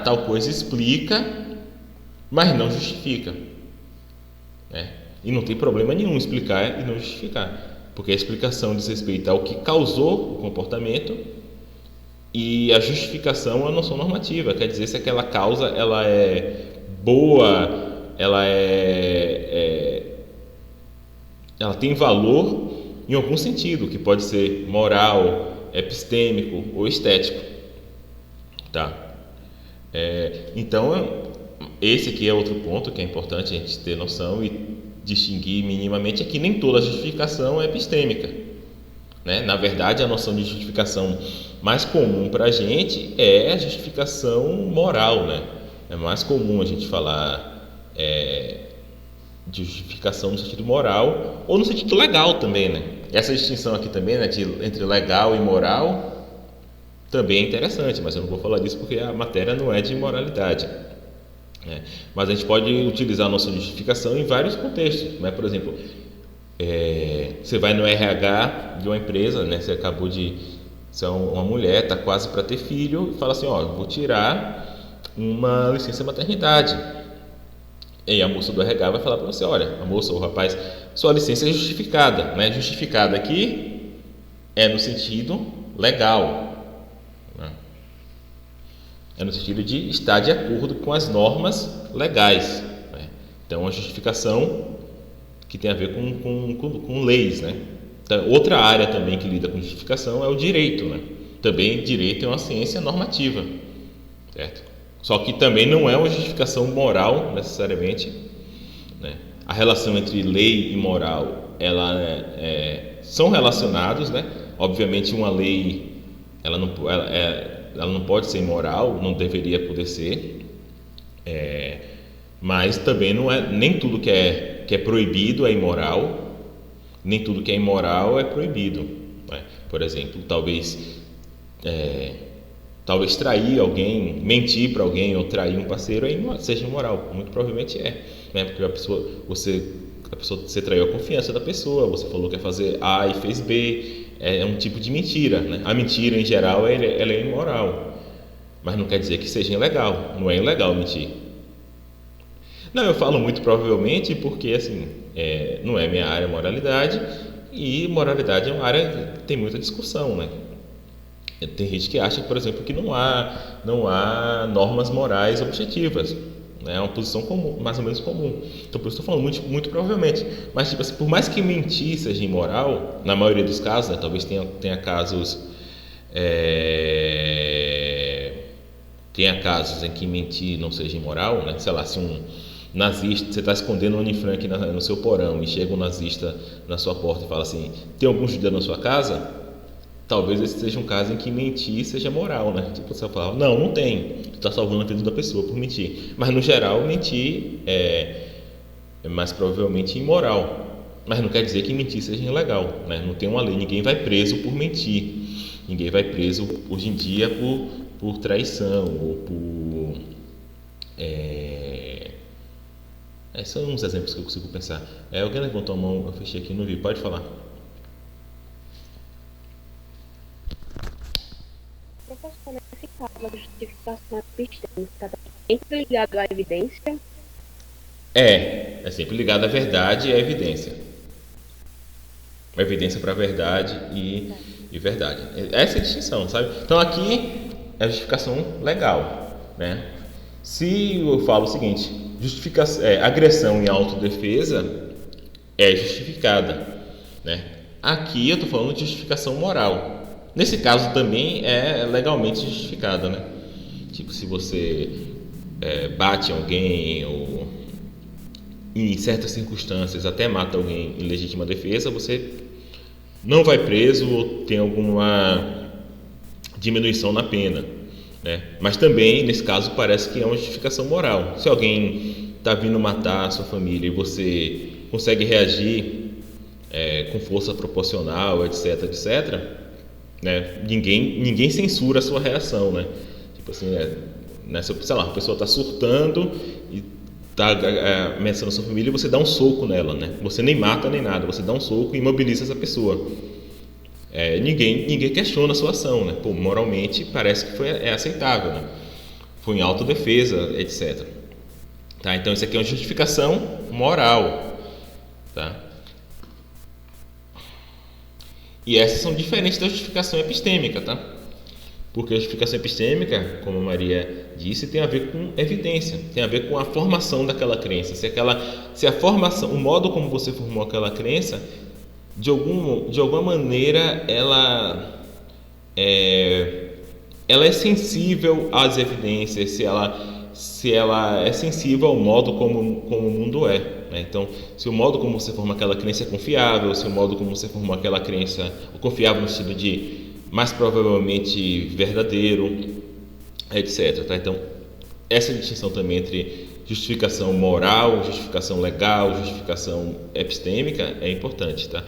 Tal coisa explica, mas não justifica, né? E não tem problema nenhum explicar e não justificar, porque a explicação diz respeito ao que causou o comportamento e a justificação é uma noção normativa, quer dizer se aquela causa ela é boa, ela tem valor em algum sentido, que pode ser moral, epistêmico ou estético, tá? Então esse aqui é outro ponto que é importante a gente ter noção e distinguir minimamente, é que nem toda justificação é epistêmica, né? Na verdade, a noção de justificação mais comum para a gente é a justificação moral, né? É mais comum a gente falar de justificação no sentido moral ou no sentido legal também, né? Essa distinção aqui também, né, entre legal e moral também é interessante, mas eu não vou falar disso porque a matéria não é de moralidade. Mas a gente pode utilizar a noção de justificação em vários contextos, né? Por exemplo, você vai no RH de uma empresa, né? Você acabou de ser uma mulher, está quase para ter filho e fala assim, vou tirar uma licença maternidade. E aí a moça do RH vai falar para você, olha, a moça ou o rapaz, sua licença é justificada, né? Justificada aqui é no sentido legal, né? É no sentido de estar de acordo com as normas legais, né? Então, a justificação que tem a ver com leis, né? Então, outra área também que lida com justificação é o direito, né? Também direito é uma ciência normativa, certo? Só que também não é uma justificação moral necessariamente, né? A relação entre lei e moral, são relacionados, né? Obviamente, uma lei ela não pode ser imoral, não deveria poder ser, mas também não é, nem tudo que é proibido é imoral, nem tudo que é imoral é proibido, né? Por exemplo, talvez trair alguém, mentir para alguém ou trair um parceiro seja imoral, muito provavelmente né? Porque você traiu a confiança da pessoa, você falou que ia fazer A e fez B, é um tipo de mentira, né? A mentira em geral ela é imoral, mas não quer dizer que seja ilegal, não é ilegal mentir. Não, eu falo muito provavelmente porque assim, não é minha área moralidade, e moralidade é uma área que tem muita discussão, né? Tem gente que acha, por exemplo, que não há normas morais objetivas, né? É uma posição comum, mais ou menos comum. Então, por isso estou falando muito provavelmente. Mas, tipo assim, por mais que mentir seja imoral, na maioria dos casos, né? Talvez tenha casos em que mentir não seja imoral, né? Sei lá, se um nazista, você está escondendo um Anne Frank no seu porão e chega um nazista na sua porta e fala assim, tem algum judeu na sua casa? Talvez esse seja um caso em que mentir seja moral, né? Tipo, você fala, não tem, tu está salvando a vida da pessoa por mentir. Mas no geral, mentir é mais provavelmente imoral. Mas não quer dizer que mentir seja ilegal, né? Não tem uma lei, ninguém vai preso por mentir. Ninguém vai preso hoje em dia por traição ou por... são uns exemplos que eu consigo pensar. Alguém levantou a mão, eu fechei aqui, não vi, pode falar. Professor, nesse caso, a justificação epistêmica está sempre ligado à evidência? É sempre ligado à verdade e à evidência. A evidência para a verdade e verdade. Essa é a distinção, sabe? Então aqui é a justificação legal, né? Se eu falo o seguinte, agressão em autodefesa é justificada, né? Aqui eu estou falando de justificação moral. Nesse caso também é legalmente justificado, né? Tipo, se você bate alguém ou em certas circunstâncias até mata alguém em legítima defesa, você não vai preso ou tem alguma diminuição na pena, né? Mas também, nesse caso, parece que é uma justificação moral. Se alguém está vindo matar a sua família e você consegue reagir com força proporcional, etc, etc, né? Ninguém censura a sua reação, né? Tipo assim, sei lá, a pessoa está surtando e está ameaçando a sua família e você dá um soco nela, né? Você nem mata nem nada, você dá um soco e imobiliza essa pessoa. Ninguém questiona a sua ação, né? Pô, moralmente parece que é aceitável, né? Foi em autodefesa, etc. Tá? Então isso aqui é uma justificação moral, tá? E essas são diferentes da justificação epistêmica, tá? Porque a justificação epistêmica, como a Maria disse, tem a ver com evidência, tem a ver com a formação daquela crença. Se a formação, o modo como você formou aquela crença, de alguma maneira ela é sensível às evidências, se ela é sensível ao modo como o mundo é, né? Então, se o modo como você forma aquela crença é confiável, se o modo como você formou aquela crença é confiável no sentido de mais provavelmente verdadeiro, etc. Tá? Então, essa distinção também entre justificação moral, justificação legal, justificação epistêmica é importante, tá?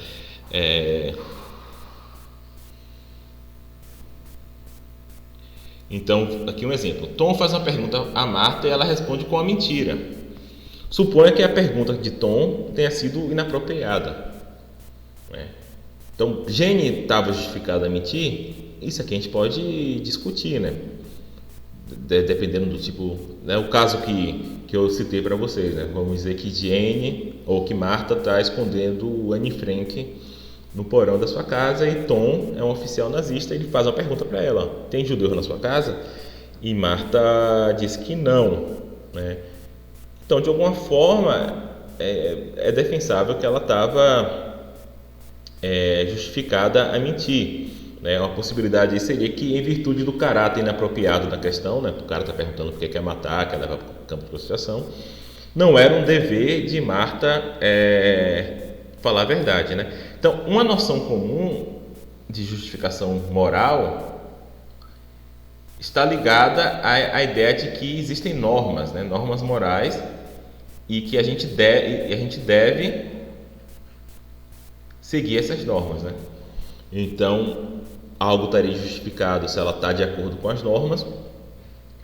Então, aqui um exemplo. Tom faz uma pergunta a Marta e ela responde com uma mentira. Suponha que a pergunta de Tom tenha sido inapropriada, né? Então, Jenny estava justificada a mentir? Isso aqui a gente pode discutir, né? Dependendo do tipo, né? O caso que eu citei para vocês, né? Vamos dizer que Jenny ou que Marta está escondendo o Anne Frank no porão da sua casa e Tom é um oficial nazista e ele faz uma pergunta para ela: tem judeus na sua casa? E Marta diz que não, né? Então, de alguma forma, é defensável que ela estava justificada a mentir, né? Uma possibilidade seria que, em virtude do caráter inapropriado da questão, né? O cara está perguntando por que quer matar, quer levar para o campo de prostituição, não era um dever de Marta falar a verdade, né? Então, uma noção comum de justificação moral está ligada à ideia de que existem normas, né? Normas morais, e que a gente deve seguir essas normas, né? Então, algo estaria justificado se ela está de acordo com as normas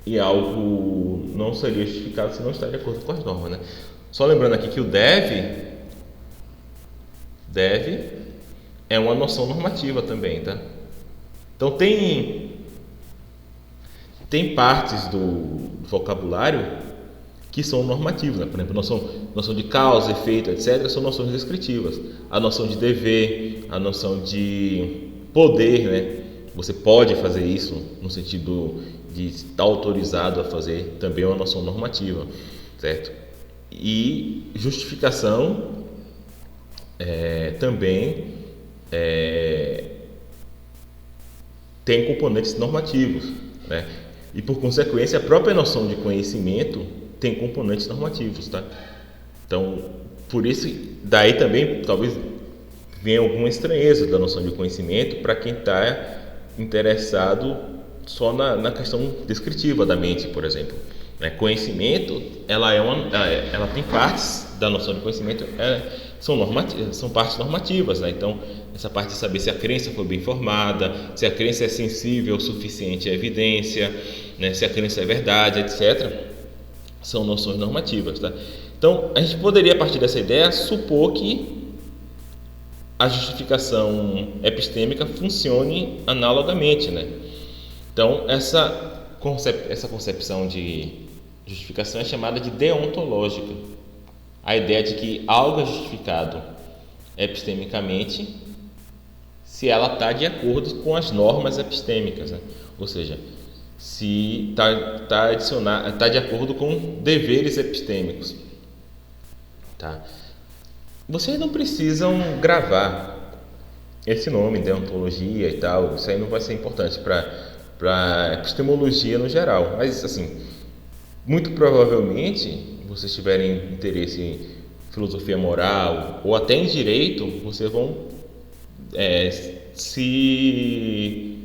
e algo não seria justificado se não está de acordo com as normas, né? Só lembrando aqui que o deve é uma noção normativa também, tá? Então tem partes do vocabulário que são normativas, né? Por exemplo, noção de causa, efeito, etc., são noções descritivas. A noção de dever, a noção de poder, né? Você pode fazer isso no sentido de estar autorizado a fazer, também é uma noção normativa, certo? E justificação também tem componentes normativos, né? E por consequência a própria noção de conhecimento tem componentes normativos, tá? Então, por isso, daí também talvez venha alguma estranheza da noção de conhecimento para quem está interessado só na questão descritiva da mente, por exemplo, né? Conhecimento, ela tem partes da noção de conhecimento, são partes normativas, né? Então, essa parte de saber se a crença foi bem formada, se a crença é sensível o suficiente à evidência, né? Se a crença é verdade, etc., são noções normativas, tá? Então, a gente poderia, a partir dessa ideia, supor que a justificação epistêmica funcione analogamente, né? Então, essa concepção de justificação é chamada de deontológica. A ideia de que algo é justificado epistemicamente se ela está de acordo com as normas epistêmicas, né? Ou seja, se está de acordo com deveres epistêmicos, tá? Vocês não precisam gravar esse nome, deontologia e tal, isso aí não vai ser importante para epistemologia no geral. Mas, assim, muito provavelmente, vocês tiverem interesse em filosofia moral ou até em direito, vocês vão se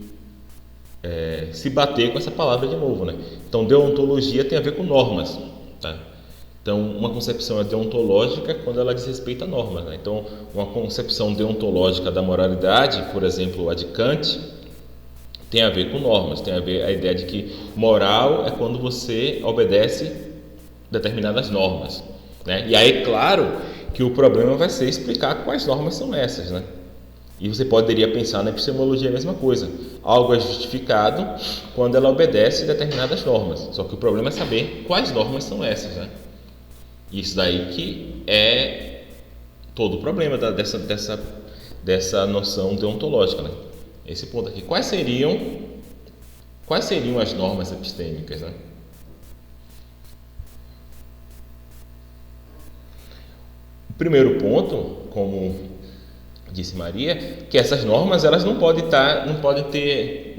bater com essa palavra de novo, né? Então, deontologia tem a ver com normas, tá? Então, uma concepção é deontológica quando ela diz respeito a normas, né? Então, uma concepção deontológica da moralidade, por exemplo, a de Kant, tem a ver com normas, tem a ver a ideia de que moral é quando você obedece determinadas normas, né? E aí, claro, que o problema vai ser explicar quais normas são essas, né? E você poderia pensar na epistemologia a mesma coisa. Algo é justificado quando ela obedece determinadas normas. Só que o problema é saber quais normas são essas, né? Isso daí que é todo o problema dessa noção deontológica, né? Esse ponto aqui. Quais seriam as normas epistêmicas, né? O primeiro ponto, como disse Maria, que essas normas elas não podem ter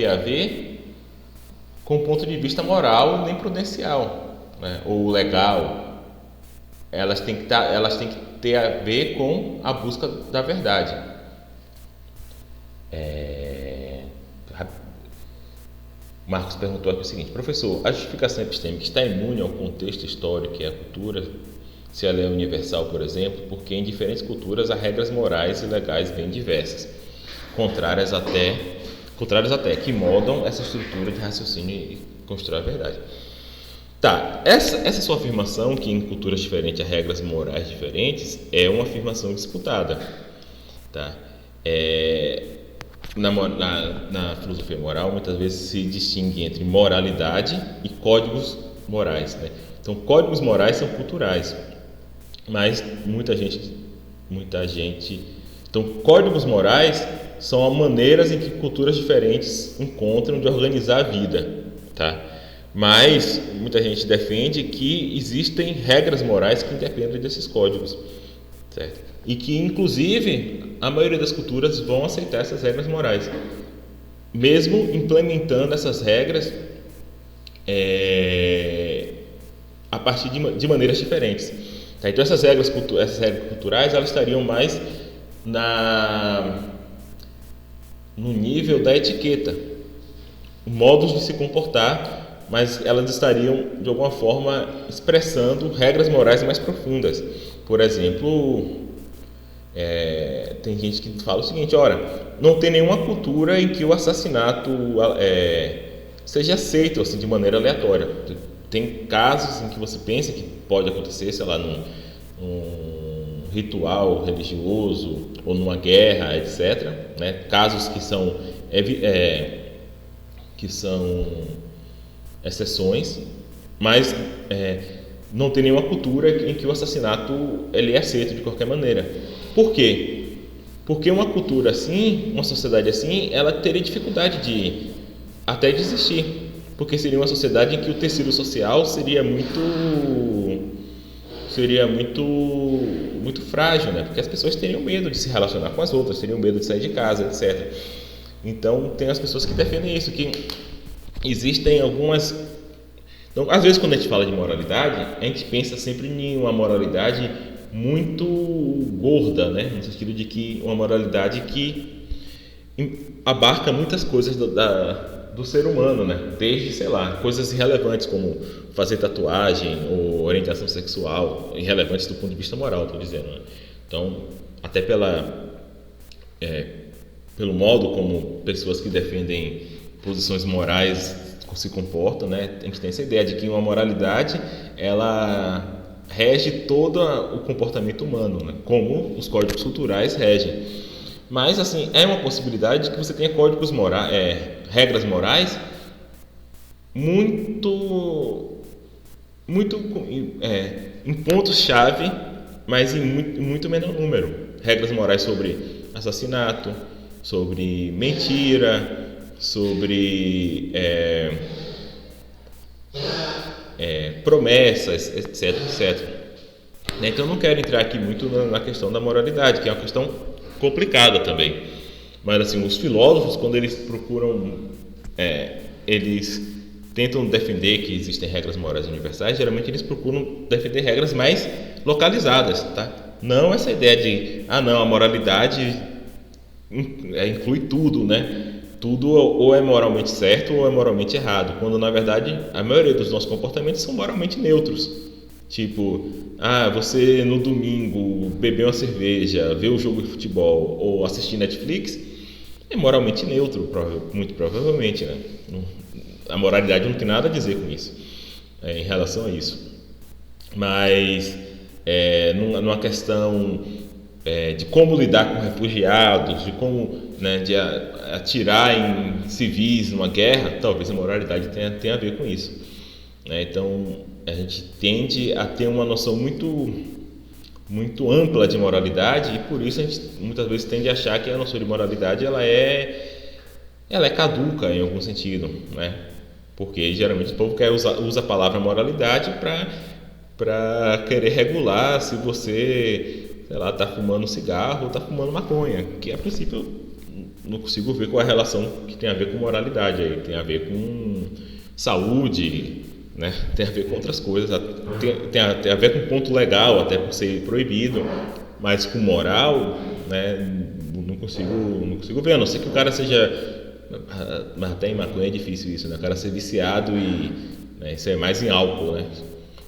a ver com o ponto de vista moral nem prudencial, né? Ou legal. Elas têm que ter a ver com a busca da verdade. Marcos perguntou aqui o seguinte: professor, a justificação epistêmica está imune ao contexto histórico e à cultura, se ela é universal, por exemplo, porque em diferentes culturas há regras morais e legais bem diversas, contrárias até, que moldam essa estrutura de raciocínio e construir a verdade. Tá, essa sua afirmação, que em culturas diferentes há regras morais diferentes, é uma afirmação disputada. Tá? Na filosofia moral, muitas vezes se distingue entre moralidade e códigos morais, né? Então, códigos morais são culturais, mas muita gente. Então, códigos morais são maneiras em que culturas diferentes encontram de organizar a vida, tá? Mas muita gente defende que existem regras morais que independem desses códigos, certo? E que, inclusive, a maioria das culturas vão aceitar essas regras morais, mesmo implementando essas regras a partir de maneiras diferentes. Tá? Então, essas regras culturais elas estariam mais no nível da etiqueta, modos de se comportar, mas elas estariam, de alguma forma, expressando regras morais mais profundas. Por exemplo, tem gente que fala o seguinte: ora, não tem nenhuma cultura em que o assassinato seja aceito assim, de maneira aleatória. Tem casos em que você pensa que pode acontecer, sei lá, num ritual religioso ou numa guerra, etc., né? Casos que são exceções, mas não tem nenhuma cultura em que o assassinato ele é aceito de qualquer maneira. Por quê? Porque uma cultura assim, uma sociedade assim, ela teria dificuldade até de existir, porque seria uma sociedade em que o tecido social seria muito frágil, né? Porque as pessoas teriam medo de se relacionar com as outras, teriam medo de sair de casa, etc. Então, tem as pessoas que defendem isso, que existem algumas... Então, às vezes, quando a gente fala de moralidade, a gente pensa sempre em uma moralidade muito gorda, né? No sentido de que uma moralidade que abarca muitas coisas do ser humano, né? Desde, sei lá, coisas irrelevantes como fazer tatuagem ou orientação sexual, irrelevantes do ponto de vista moral, estou dizendo, né? Então, até pelo modo como pessoas que defendem posições morais se comportam, né? A gente tem essa ideia de que uma moralidade ela rege todo o comportamento humano, né? Como os códigos culturais regem. Mas assim, é uma possibilidade de que você tenha códigos morais, regras morais muito em pontos-chave, mas em muito menor número. Regras morais sobre assassinato, sobre mentira, sobre promessas, etc, etc. Então, eu não quero entrar aqui muito na questão da moralidade, que é uma questão complicada também. Mas assim, os filósofos, quando eles procuram, eles tentam defender que existem regras morais universais, geralmente eles procuram defender regras mais localizadas, tá? Não essa ideia de, não, a moralidade inclui tudo, né? Tudo ou é moralmente certo ou é moralmente errado, quando na verdade a maioria dos nossos comportamentos são moralmente neutros. Tipo, você no domingo beber uma cerveja, ver um jogo de futebol ou assistir Netflix é moralmente neutro, muito provavelmente, né? A moralidade não tem nada a dizer com isso, em relação a isso. Mas numa questão de como lidar com refugiados, de como, né, de atirar em civis numa guerra, talvez a moralidade tenha a ver com isso, né? Então a gente tende a ter uma noção muito ampla de moralidade, e por isso a gente muitas vezes tende a achar que a noção de moralidade ela é caduca em algum sentido, né? Porque geralmente o povo usa a palavra moralidade para querer regular se você, sei lá, está fumando cigarro ou está fumando maconha, que a princípio eu não consigo ver qual é a relação que tem a ver com moralidade aí. Tem a ver com saúde, né? Tem a ver com outras coisas, tem a ver com ponto legal, até por ser proibido, mas com moral, né? Não consigo ver, a não ser que o cara seja, mas até em maconha é difícil isso, né? O cara ser viciado e, né, isso é mais em álcool, né?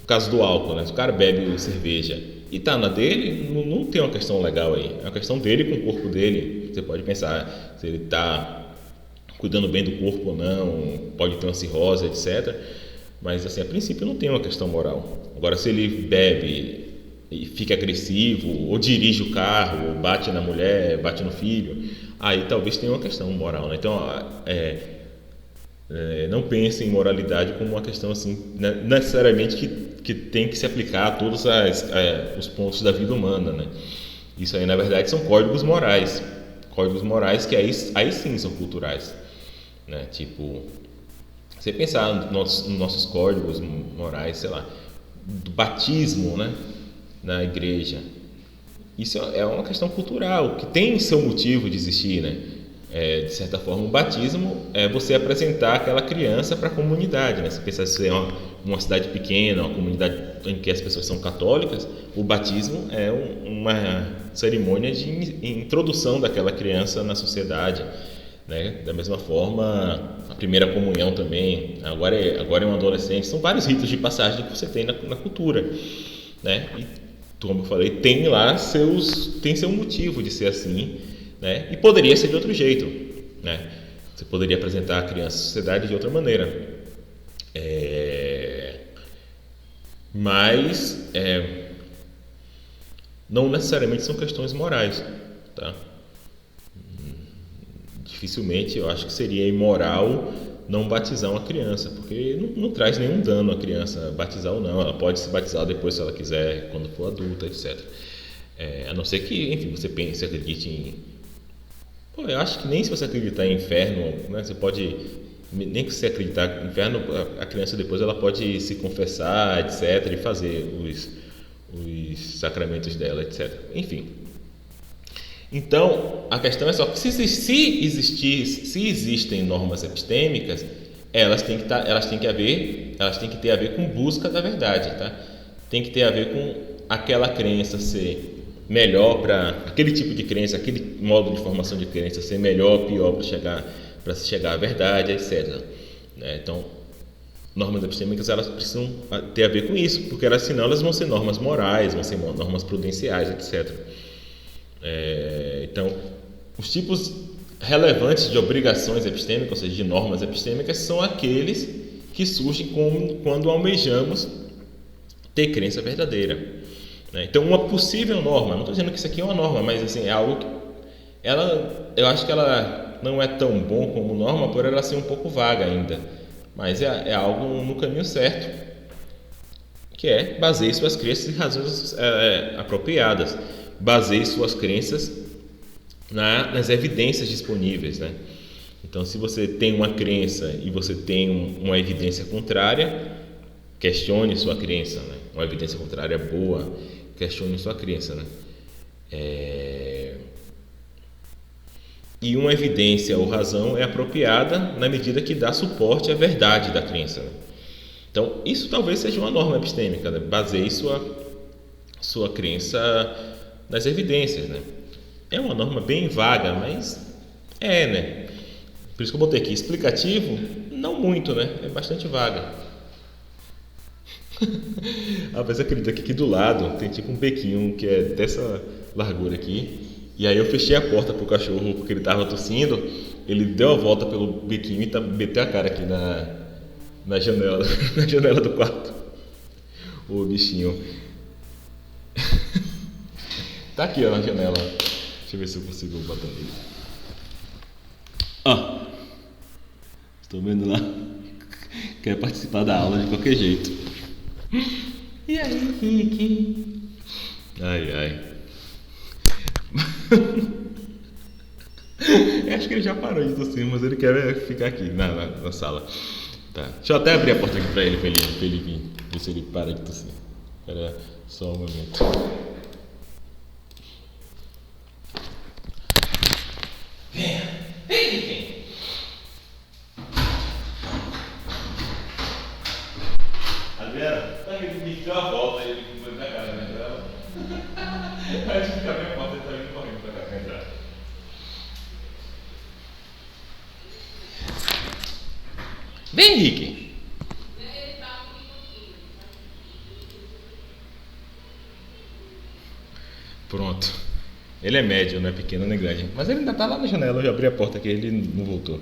No caso do álcool, né? Se o cara bebe cerveja e tá na dele, não tem uma questão legal aí, é uma questão dele com o corpo dele. Você pode pensar se ele tá cuidando bem do corpo ou não, pode ter uma cirrose, etc. Mas assim, a princípio não tem uma questão moral. Agora, se ele bebe e fica agressivo, ou dirige o carro, ou bate na mulher, bate no filho, aí talvez tenha uma questão moral, né? Então, não pense em moralidade como uma questão assim, necessariamente que tem que se aplicar a todos os pontos da vida humana, né? Isso aí, na verdade, são códigos morais que aí sim são culturais, né? Tipo, você pensar nos nossos códigos morais, sei lá, do batismo, né, na igreja, isso é uma questão cultural que tem seu motivo de existir, né? De certa forma, o batismo é você apresentar aquela criança para a comunidade, né? Se pensar se é uma cidade pequena, uma comunidade em que as pessoas são católicas, o batismo é uma cerimônia de introdução daquela criança na sociedade, né? Da mesma forma, a primeira comunhão também, agora é um adolescente, são vários ritos de passagem que você tem na cultura, né? E, como eu falei, tem seu motivo de ser assim, né? E poderia ser de outro jeito, né? Você poderia apresentar a criança à sociedade de outra maneira, mas não necessariamente são questões morais, tá? Dificilmente eu acho que seria imoral não batizar uma criança, porque não traz nenhum dano à criança batizar ou não. Ela pode se batizar depois se ela quiser, quando for adulta, etc. A não ser que, enfim, você pense, acredite em... eu acho que nem se você acreditar em inferno, né, você pode... Nem que você acreditar em inferno, a criança depois ela pode se confessar, etc. E fazer os sacramentos dela, etc. Enfim... Então, a questão é só que se existem normas epistêmicas, elas têm que ter a ver com busca da verdade, tá? Tem que ter a ver com aquela crença ser melhor para aquele tipo de crença, aquele modo de formação de crença ser melhor ou pior para se chegar à verdade, etc. Então, normas epistêmicas elas precisam ter a ver com isso, porque senão elas vão ser normas morais, vão ser normas prudenciais, etc. Então, os tipos relevantes de obrigações epistêmicas, ou seja, de normas epistêmicas, são aqueles que surgem quando almejamos ter crença verdadeira, né? Então, uma possível norma, não estou dizendo que isso aqui é uma norma, mas assim, é algo que eu acho que ela não é tão bom como norma por ela ser um pouco vaga ainda, mas é algo no caminho certo, que é baseie suas crenças em razões apropriadas. Baseie suas crenças nas evidências disponíveis, né? Então, se você tem uma crença e você tem uma evidência contrária, questione sua crença, né? Uma evidência contrária boa, questione sua crença, né? E uma evidência ou razão é apropriada na medida que dá suporte à verdade da crença, né? Então, isso talvez seja uma norma epistêmica, né? Baseie sua crença nas evidências, né? É uma norma bem vaga, mas né? Por isso que eu botei aqui explicativo, não muito, né? É bastante vaga. Às vezes acredita que aqui do lado tem tipo um bequinho que é dessa largura aqui. E aí eu fechei a porta pro cachorro porque ele tava tossindo. Ele deu a volta pelo bequinho e meteu a cara aqui na janela, na janela do quarto. O bichinho. Tá aqui, ó, na janela. Deixa eu ver se eu consigo botar nele. Estou vendo lá. Quer participar da aula de qualquer jeito. E aí, Rick? Ai. Acho que ele já parou de tossir, mas ele quer ficar aqui na sala. Tá. Deixa eu até abrir a porta aqui pra ele vir. Ver se ele para de tossir. Espera só um momento. Vem, Rick! Adriana, tá aqui, me deu uma volta e ele foi na cara da janela. Aí a gente fica bem a porta e ele tá vindo correndo pra cá pra entrar. Vem, Rick! Pronto. Ele é médio, não é pequeno nem grande. Mas ele ainda tá lá na janela, eu já abri a porta aqui, ele não voltou.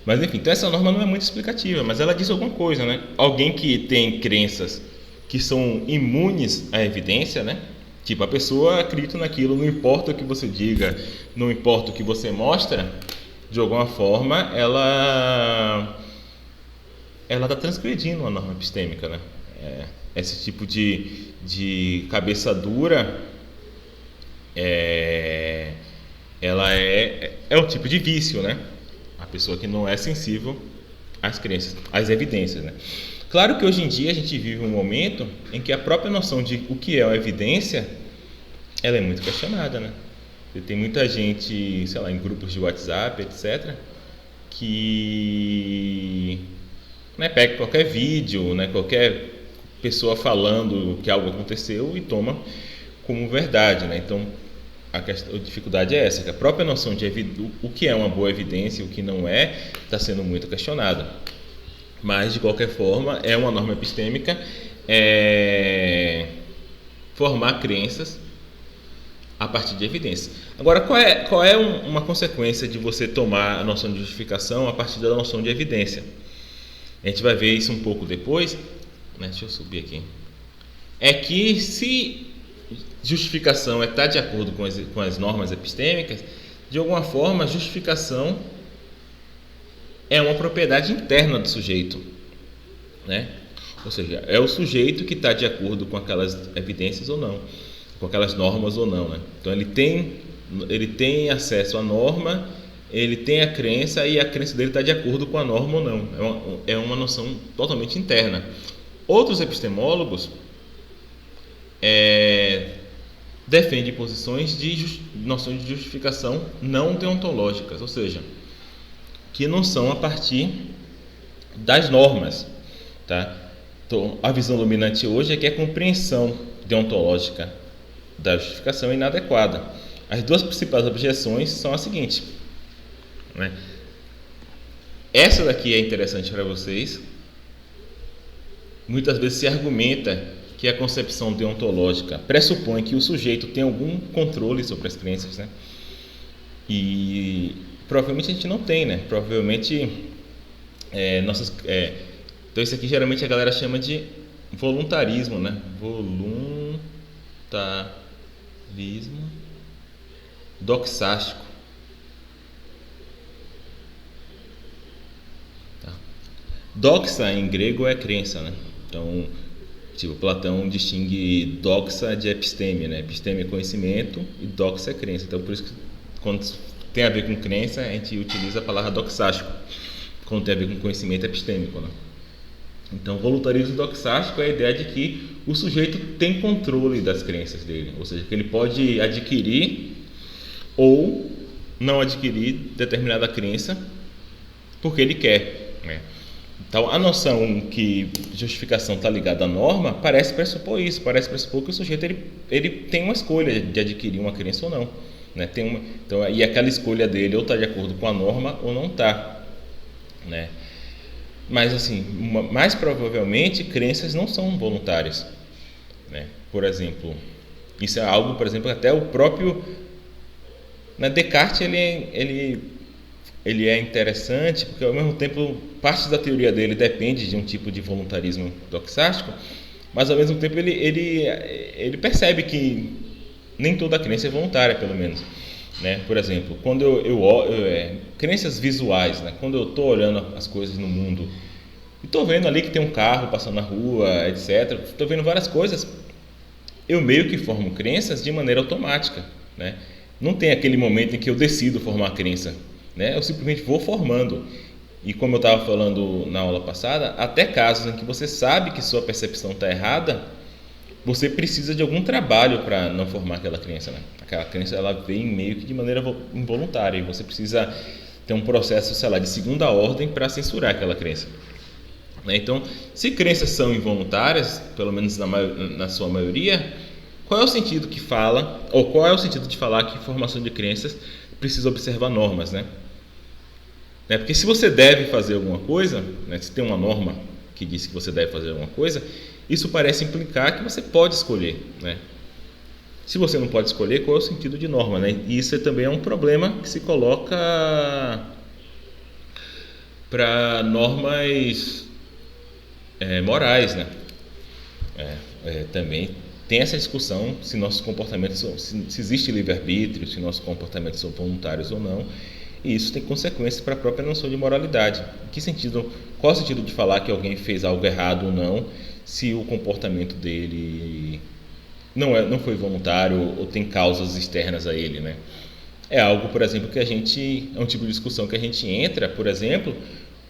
Mas enfim, então essa norma não é muito explicativa, mas ela diz alguma coisa, né? Alguém que tem crenças que são imunes à evidência, né? Tipo, a pessoa acredita naquilo, não importa o que você diga, não importa o que você mostra, de alguma forma ela está transgredindo a norma epistêmica, né? Esse tipo de cabeça dura ela é um tipo de vício, né? A pessoa que não é sensível às crenças, às evidências, né? Claro que hoje em dia a gente vive um momento em que a própria noção de o que é uma evidência, ela é muito questionada, né? Tem muita gente, sei lá, em grupos de WhatsApp, etc., que pega qualquer vídeo, né, qualquer pessoa falando que algo aconteceu e toma como verdade, né? Então a dificuldade é essa, que a própria noção de o que é uma boa evidência e o que não é está sendo muito questionada. Mas de qualquer forma é uma norma epistêmica formar crenças a partir de evidências. Agora, qual é uma consequência de você tomar a noção de justificação a partir da noção de evidência? A gente vai ver isso um pouco depois, né? Deixa eu subir aqui. É que se justificação está de acordo com as normas epistêmicas, de alguma forma a justificação é uma propriedade interna do sujeito, né? Ou seja, é o sujeito que está de acordo com aquelas evidências ou não, com aquelas normas ou não, né? Então ele tem acesso à norma, ele tem a crença e a crença dele está de acordo com a norma ou não. É uma noção totalmente interna. Outros epistemólogos defendem posições de noções de justificação não deontológicas, ou seja, que não são a partir das normas, tá? Então, a visão dominante hoje é que a compreensão deontológica da justificação é inadequada. As duas principais objeções são as seguintes, né? Essa daqui é interessante para vocês. Muitas vezes se argumenta que a concepção deontológica pressupõe que o sujeito tem algum controle sobre as crenças, né? E provavelmente a gente não tem, né? Provavelmente então isso aqui geralmente a galera chama de voluntarismo, né? Voluntarismo doxástico. Tá. Doxa em grego é crença, né? Então, tipo, Platão distingue doxa de episteme, né? Episteme é conhecimento e doxa é crença. Então, por isso que quando tem a ver com crença, a gente utiliza a palavra doxástico. Quando tem a ver com conhecimento epistêmico, né? Então, voluntarismo doxástico é a ideia de que o sujeito tem controle das crenças dele, ou seja, que ele pode adquirir ou não adquirir determinada crença porque ele quer, né? Então, a noção que justificação está ligada à norma parece pressupor isso, parece pressupor que o sujeito ele tem uma escolha de adquirir uma crença ou não, né? Então, e aquela escolha dele ou está de acordo com a norma ou não está, né? Mas, assim, mais provavelmente, crenças não são voluntárias, né? Por exemplo, isso é algo, por exemplo, até o próprio, né, Descartes, ele é interessante porque, ao mesmo tempo, parte da teoria dele depende de um tipo de voluntarismo doxástico, mas, ao mesmo tempo, ele percebe que nem toda crença é voluntária, pelo menos, né? Por exemplo, quando crenças visuais, né? Quando eu estou olhando as coisas no mundo e estou vendo ali que tem um carro passando na rua, etc., estou vendo várias coisas, eu meio que formo crenças de maneira automática, né? Não tem aquele momento em que eu decido formar a crença, né? Eu simplesmente vou formando. E como eu estava falando na aula passada, até casos em que você sabe que sua percepção está errada, você precisa de algum trabalho para não formar aquela crença, né? Aquela crença, ela vem meio que de maneira involuntária e você precisa ter um processo, sei lá, de segunda ordem para censurar aquela crença, né? Então, se crenças são involuntárias, pelo menos na sua maioria, qual é o sentido que fala, ou qual é o sentido de falar que formação de crenças precisa observar normas, né? Porque se você deve fazer alguma coisa, né, se tem uma norma que diz que você deve fazer alguma coisa, isso parece implicar que você pode escolher, né? Se você não pode escolher, qual é o sentido de norma, né? E isso também é um problema que se coloca para normas morais, né? Também tem essa discussão se nossos comportamentos se existe livre-arbítrio, se nossos comportamentos são voluntários ou não, e isso tem consequências para a própria noção de moralidade. Em que sentido, qual é o sentido de falar que alguém fez algo errado ou não, se o comportamento dele não foi voluntário ou tem causas externas a ele, né? É algo, por exemplo, é um tipo de discussão que a gente entra, por exemplo,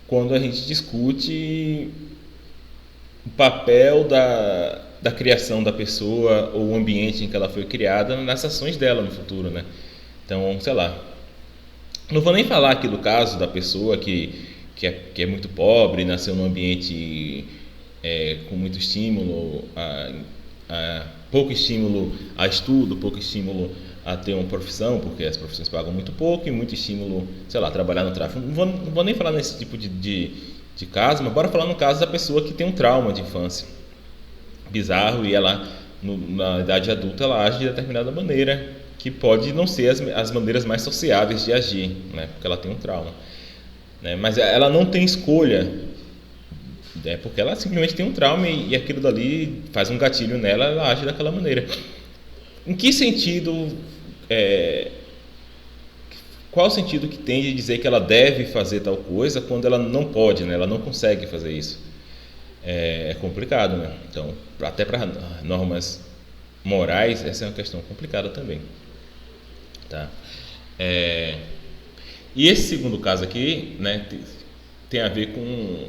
quando a gente discute o papel da criação da pessoa ou o ambiente em que ela foi criada nas ações dela no futuro, né? Então, sei lá, não vou nem falar aqui do caso da pessoa que é muito pobre, nasceu num ambiente com muito estímulo, pouco estímulo a estudo, pouco estímulo a ter uma profissão, porque as profissões pagam muito pouco, e muito estímulo, sei lá, trabalhar no tráfico. Não vou nem falar nesse tipo de caso, mas bora falar no caso da pessoa que tem um trauma de infância bizarro e ela, na idade adulta, ela age de determinada maneira, que pode não ser as maneiras mais sociáveis de agir, né? Porque ela tem um trauma, né? Mas ela não tem escolha, porque ela simplesmente tem um trauma e aquilo dali faz um gatilho nela, ela age daquela maneira. Em que sentido, qual o sentido que tem de dizer que ela deve fazer tal coisa quando ela não pode, né? Ela não consegue fazer isso? É complicado, né? Então, até para normas morais, essa é uma questão complicada também, tá? E esse segundo caso aqui, né, tem a ver com,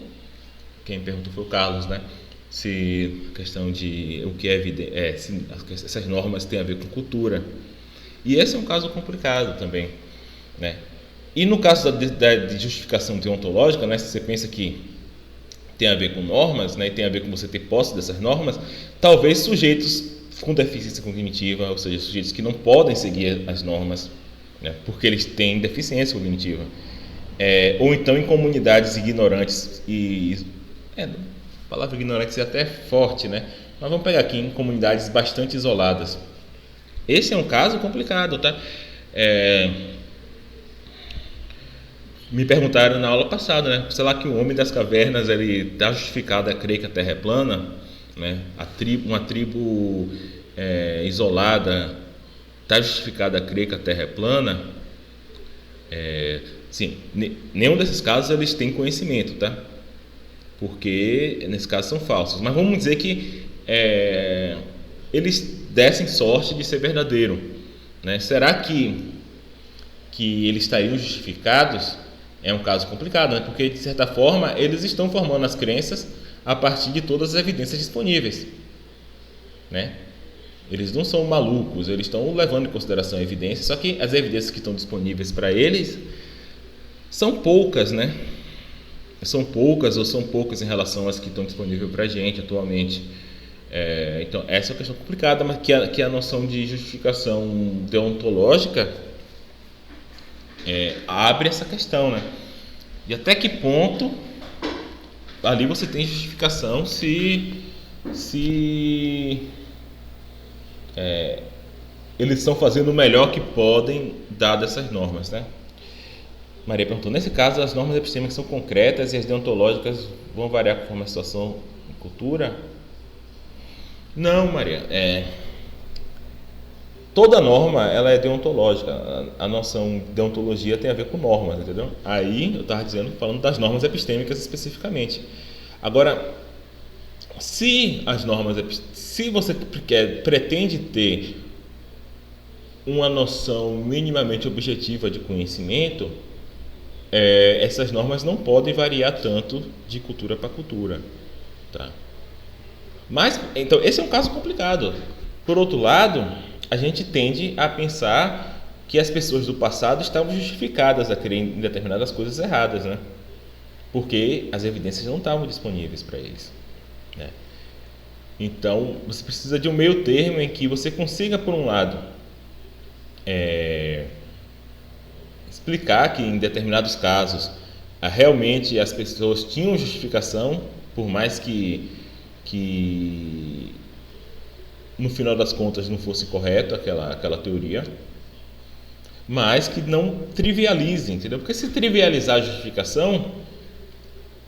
quem perguntou foi o Carlos, né? Se a questão de o que é evidente, se essas normas têm a ver com cultura. E esse é um caso complicado também, né? E no caso de justificação deontológica, né, se você pensa que tem a ver com normas, né, e tem a ver com você ter posse dessas normas, talvez sujeitos com deficiência cognitiva, ou seja, sujeitos que não podem seguir as normas, né, porque eles têm deficiência cognitiva, ou então em comunidades ignorantes a palavra ignorantes é até forte, né? Mas vamos pegar aqui em comunidades bastante isoladas. Esse é um caso complicado, tá? Me perguntaram na aula passada, né? Será que o homem das cavernas ele está justificado a crer que a Terra é plana, né? Uma tribo isolada está justificada a crer que a Terra é plana? Sim, nenhum desses casos eles têm conhecimento, tá? Porque nesse caso são falsos. Mas vamos dizer que eles dessem sorte de ser verdadeiro, né? Será que eles estariam justificados? É um caso complicado, né? Porque de certa forma eles estão formando as crenças a partir de todas as evidências disponíveis, né? Eles não são malucos, eles estão levando em consideração a evidência, só que as evidências que estão disponíveis para eles são poucas, né? São poucas ou são poucas em relação às que estão disponíveis para a gente atualmente. Então, essa é uma questão complicada, mas que a noção de justificação deontológica abre essa questão, né? E até que ponto ali você tem justificação se eles estão fazendo o melhor que podem, dadas essas normas, né? Maria perguntou, nesse caso as normas epistêmicas são concretas e as deontológicas vão variar conforme a situação e cultura? Não, Maria, toda norma ela é deontológica. A noção de deontologia tem a ver com normas, entendeu? Aí eu estava falando das normas epistêmicas especificamente. Agora, se você pretende ter uma noção minimamente objetiva de conhecimento, essas normas não podem variar tanto de cultura para cultura, tá? Mas, então, esse é um caso complicado. Por outro lado, a gente tende a pensar que as pessoas do passado estavam justificadas a crer em determinadas coisas erradas, né? Porque as evidências não estavam disponíveis para eles, né? Então, você precisa de um meio termo em que você consiga, por um lado, explicar que em determinados casos realmente as pessoas tinham justificação, por mais que no final das contas não fosse correto aquela teoria, mas que não trivialize, entendeu? Porque se trivializar a justificação,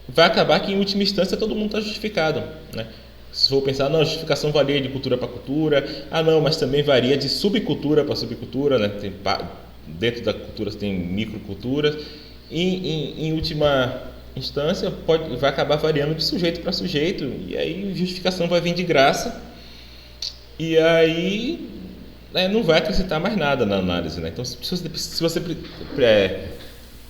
vai acabar que em última instância todo mundo está justificado, né? Se for pensar, não, a justificação varia de cultura para cultura, não, mas também varia de subcultura para subcultura, né? Dentro da cultura tem microculturas, e em última instância vai acabar variando de sujeito para sujeito, e aí a justificação vai vir de graça, e aí não vai acrescentar mais nada na análise, né? Então, se você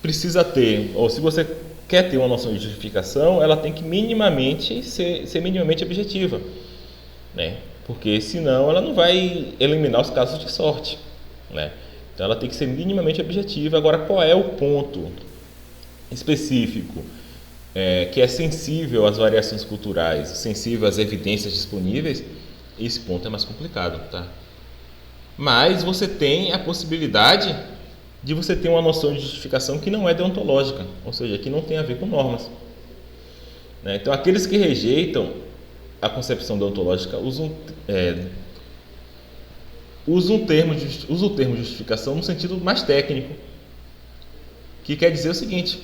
precisa ter, ou se você quer ter uma noção de justificação, ela tem que minimamente ser minimamente objetiva, né? Porque senão ela não vai eliminar os casos de sorte, né? Então ela tem que ser minimamente objetiva. Agora, qual é o ponto específico que é sensível às variações culturais, sensível às evidências disponíveis? Esse ponto é mais complicado, tá? Mas você tem a possibilidade de você ter uma noção de justificação que não é deontológica, ou seja, que não tem a ver com normas, né? Então, aqueles que rejeitam a concepção deontológica usam o termo justificação no sentido mais técnico, que quer dizer o seguinte: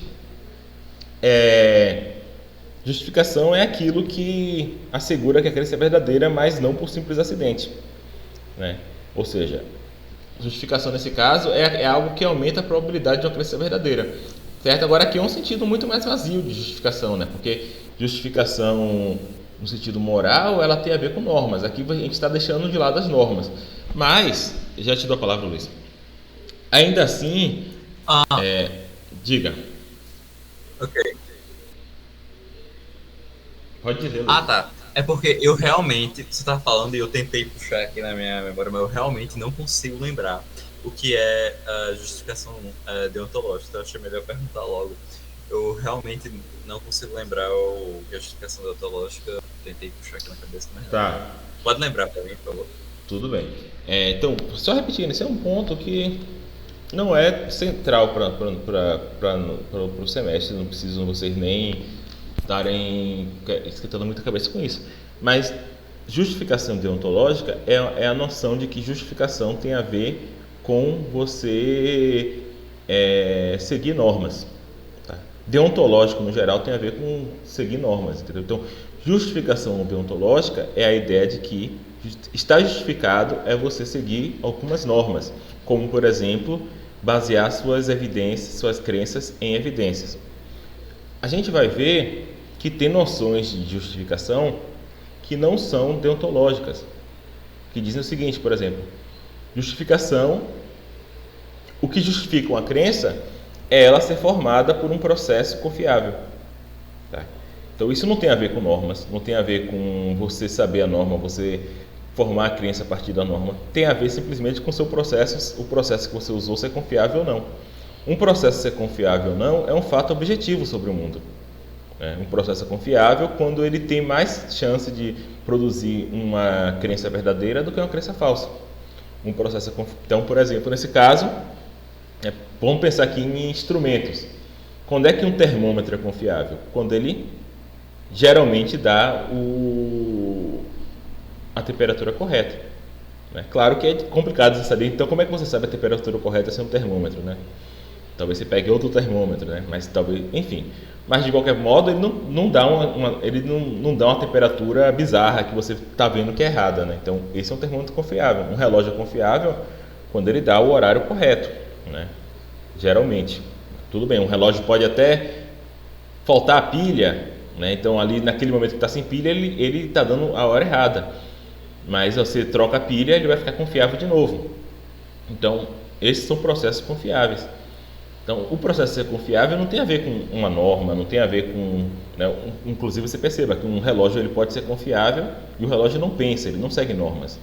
justificação é aquilo que assegura que a crença é verdadeira, mas não por simples acidente, né? Ou seja, justificação nesse caso é algo que aumenta a probabilidade de uma crença verdadeira, certo? Agora aqui é um sentido muito mais vazio de justificação, né? Porque justificação no sentido moral, ela tem a ver com normas. Aqui a gente está deixando de lado as normas. Mas, já te dou a palavra, Luiz. Ainda assim, diga. Ok. Pode dizer, Luiz. Tá. É porque eu realmente, você tá falando e eu tentei puxar aqui na minha memória, mas eu realmente não consigo lembrar o que é a justificação deontológica. Então eu achei melhor perguntar logo. Eu realmente não consigo lembrar o que é a justificação deontológica. Eu tentei puxar aqui na cabeça, mas tá. Pode lembrar para mim, por favor. Tudo bem. Então, só repetindo, esse é um ponto que não é central para o semestre. Não precisam vocês nem estarem esquentando muita cabeça com isso. Mas justificação deontológica é a noção de que justificação tem a ver com você seguir normas, tá? Deontológico, no geral, tem a ver com seguir normas, entendeu? Então, justificação deontológica é a ideia de que está justificado você seguir algumas normas, como, por exemplo, basear suas evidências, suas crenças em evidências. A gente vai ver que tem noções de justificação que não são deontológicas, que dizem o seguinte, por exemplo: justificação, o que justifica uma crença é ela ser formada por um processo confiável, tá? Então isso não tem a ver com normas, não tem a ver com você saber a norma, você formar a crença a partir da norma tem a ver simplesmente com o seu processo, o processo que você usou ser confiável ou não. Um processo ser confiável ou não é um fato objetivo sobre o mundo. Um processo é confiável quando ele tem mais chance de produzir uma crença verdadeira do que uma crença falsa. Um processo então, por exemplo, nesse caso, vamos pensar aqui em instrumentos. Quando é que um termômetro é confiável? Quando ele geralmente dá a temperatura correta. Claro que é complicado de saber, então como é que você sabe a temperatura correta sem um termômetro? Talvez você pegue outro termômetro, mas talvez, enfim. Mas de qualquer modo ele não dá uma temperatura bizarra que você está vendo que é errada. Então esse é um termômetro confiável. Um relógio é confiável quando ele dá o horário correto, geralmente. Tudo bem, um relógio pode até faltar a pilha, então ali naquele momento que está sem pilha ele está dando a hora errada, mas você troca a pilha ele vai ficar confiável de novo. Então esses são processos confiáveis. Então o processo de ser confiável não tem a ver com uma norma, não tem a ver com, inclusive você perceba que um relógio ele pode ser confiável e o relógio não pensa, ele não segue normas,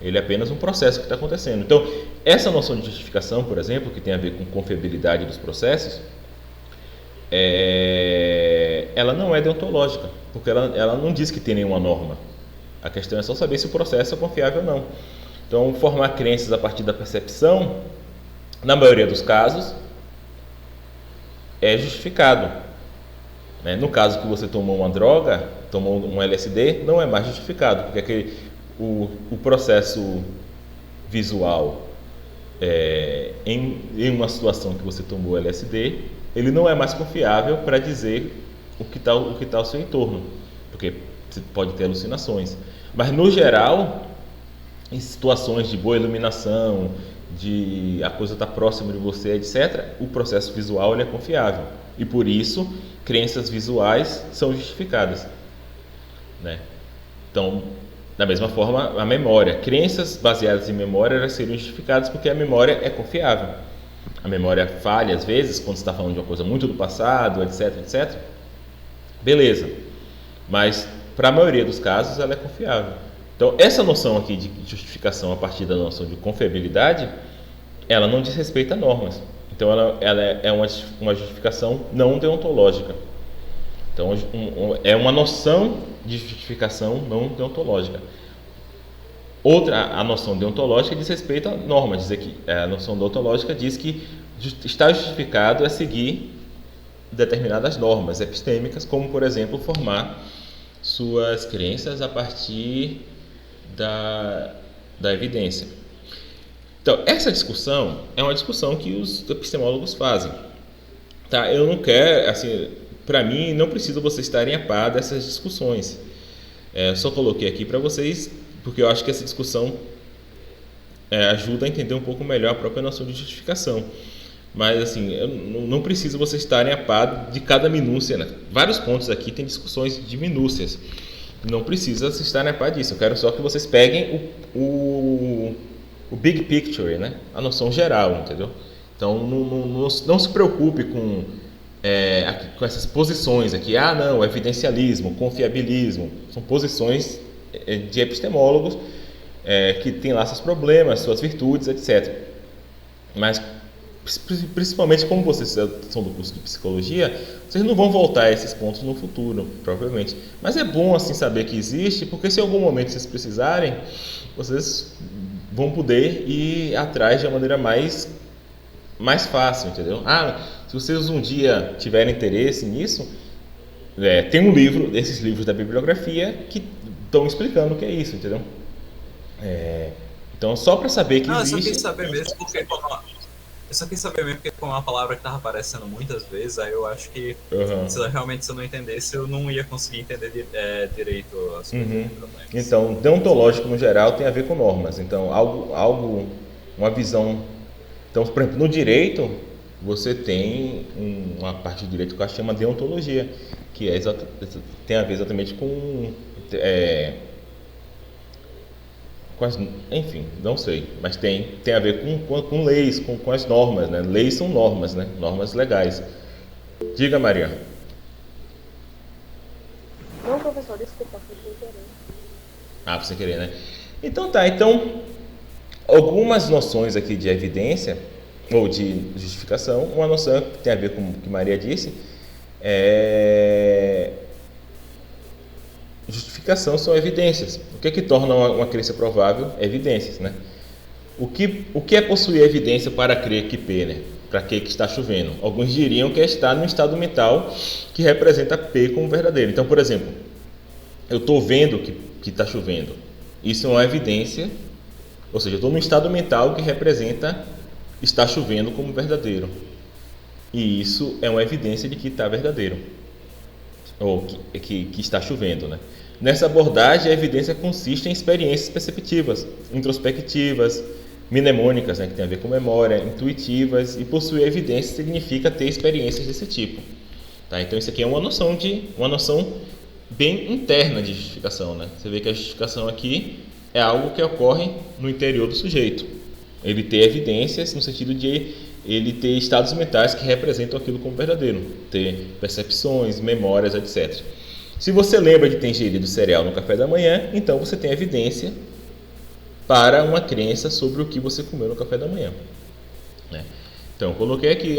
ele é apenas um processo que está acontecendo. Então essa noção de justificação, por exemplo, que tem a ver com confiabilidade dos processos, ela não é deontológica, porque ela não diz que tem nenhuma norma. A questão é só saber se o processo é confiável ou não. Então, formar crenças a partir da percepção, na maioria dos casos, é justificado. No caso que você tomou uma droga, tomou um LSD, não é mais justificado, porque o processo visual em uma situação que você tomou LSD, ele não é mais confiável para dizer o que está ao seu entorno, porque você pode ter alucinações. Mas no geral, em situações de boa iluminação, de a coisa estar próxima de você, etc., o processo visual ele é confiável e por isso crenças visuais são justificadas, Então, da mesma forma, a memória, crenças baseadas em memória elas seriam justificadas porque a memória é confiável. A memória falha às vezes quando você está falando de uma coisa muito do passado, etc, etc. Beleza, mas para a maioria dos casos ela é confiável. Então essa noção aqui de justificação a partir da noção de confiabilidade, ela não diz respeito a normas. Então ela é uma justificação não deontológica. Então é uma noção de justificação não deontológica. A noção deontológica diz respeito a normas. A noção deontológica diz que está justificado seguir determinadas normas epistêmicas, como por exemplo formar suas crenças a partir da evidência. Então essa discussão é uma discussão que os epistemólogos fazem. Eu não quero, para mim não precisa vocês estarem a par dessas discussões. Eu só coloquei aqui para vocês porque eu acho que essa discussão ajuda a entender um pouco melhor a própria noção de justificação. Mas eu não preciso vocês estarem a par de cada minúcia. Vários pontos aqui tem discussões de minúcias. Não precisa vocês estarem a par disso. Eu quero só que vocês peguem o big picture, a noção geral, entendeu? Então não se preocupe com essas posições aqui. Não, evidencialismo, confiabilismo. São posições de epistemólogos que têm lá seus problemas, suas virtudes, etc. Mas principalmente como vocês são do curso de psicologia, vocês não vão voltar a esses pontos no futuro, provavelmente. Mas é bom saber que existe, porque se em algum momento vocês precisarem, vocês vão poder ir atrás de uma maneira mais fácil, entendeu? Se vocês um dia tiverem interesse nisso, tem um livro, desses livros da bibliografia, que estão explicando o que é isso, entendeu? Então, só para saber que existe... Eu só quis saber mesmo porque como é uma palavra que estava aparecendo muitas vezes, aí eu acho que se eu não entendesse, eu não ia conseguir entender direito as coisas. Então, deontológico no geral tem a ver com normas. Então, uma visão... Então, por exemplo, no direito, você tem uma parte do direito que eu acho que chama deontologia, que tem a ver exatamente com enfim, não sei, mas tem a ver com leis, com as normas, Leis são normas, normas legais. Diga, Maria. Não, professor, desculpa, foi sem querer. Pra você querer, Então algumas noções aqui de evidência ou de justificação, uma noção que tem a ver com o que Maria disse, justificação são evidências. O que é que torna uma crença provável? Evidências, né? O que é possuir evidência para crer que P, né? Para que está chovendo? Alguns diriam que é estar num estado mental que representa P como verdadeiro. Então, por exemplo, eu estou vendo que está chovendo. Isso é uma evidência, ou seja, eu estou num estado mental que representa está chovendo como verdadeiro. E isso é uma evidência de que está verdadeiro, ou que está chovendo, né? Nessa abordagem, a evidência consiste em experiências perceptivas, introspectivas, mnemônicas, né, que tem a ver com memória, intuitivas, e possuir evidência significa ter experiências desse tipo. Tá? Então isso aqui é uma noção bem interna de justificação, né? Você vê que a justificação aqui é algo que ocorre no interior do sujeito. Ele ter evidências no sentido de ele ter estados mentais que representam aquilo como verdadeiro, ter percepções, memórias, etc. Se você lembra de ter ingerido cereal no café da manhã, então você tem evidência para uma crença sobre o que você comeu no café da manhã, né? Então, eu coloquei aqui,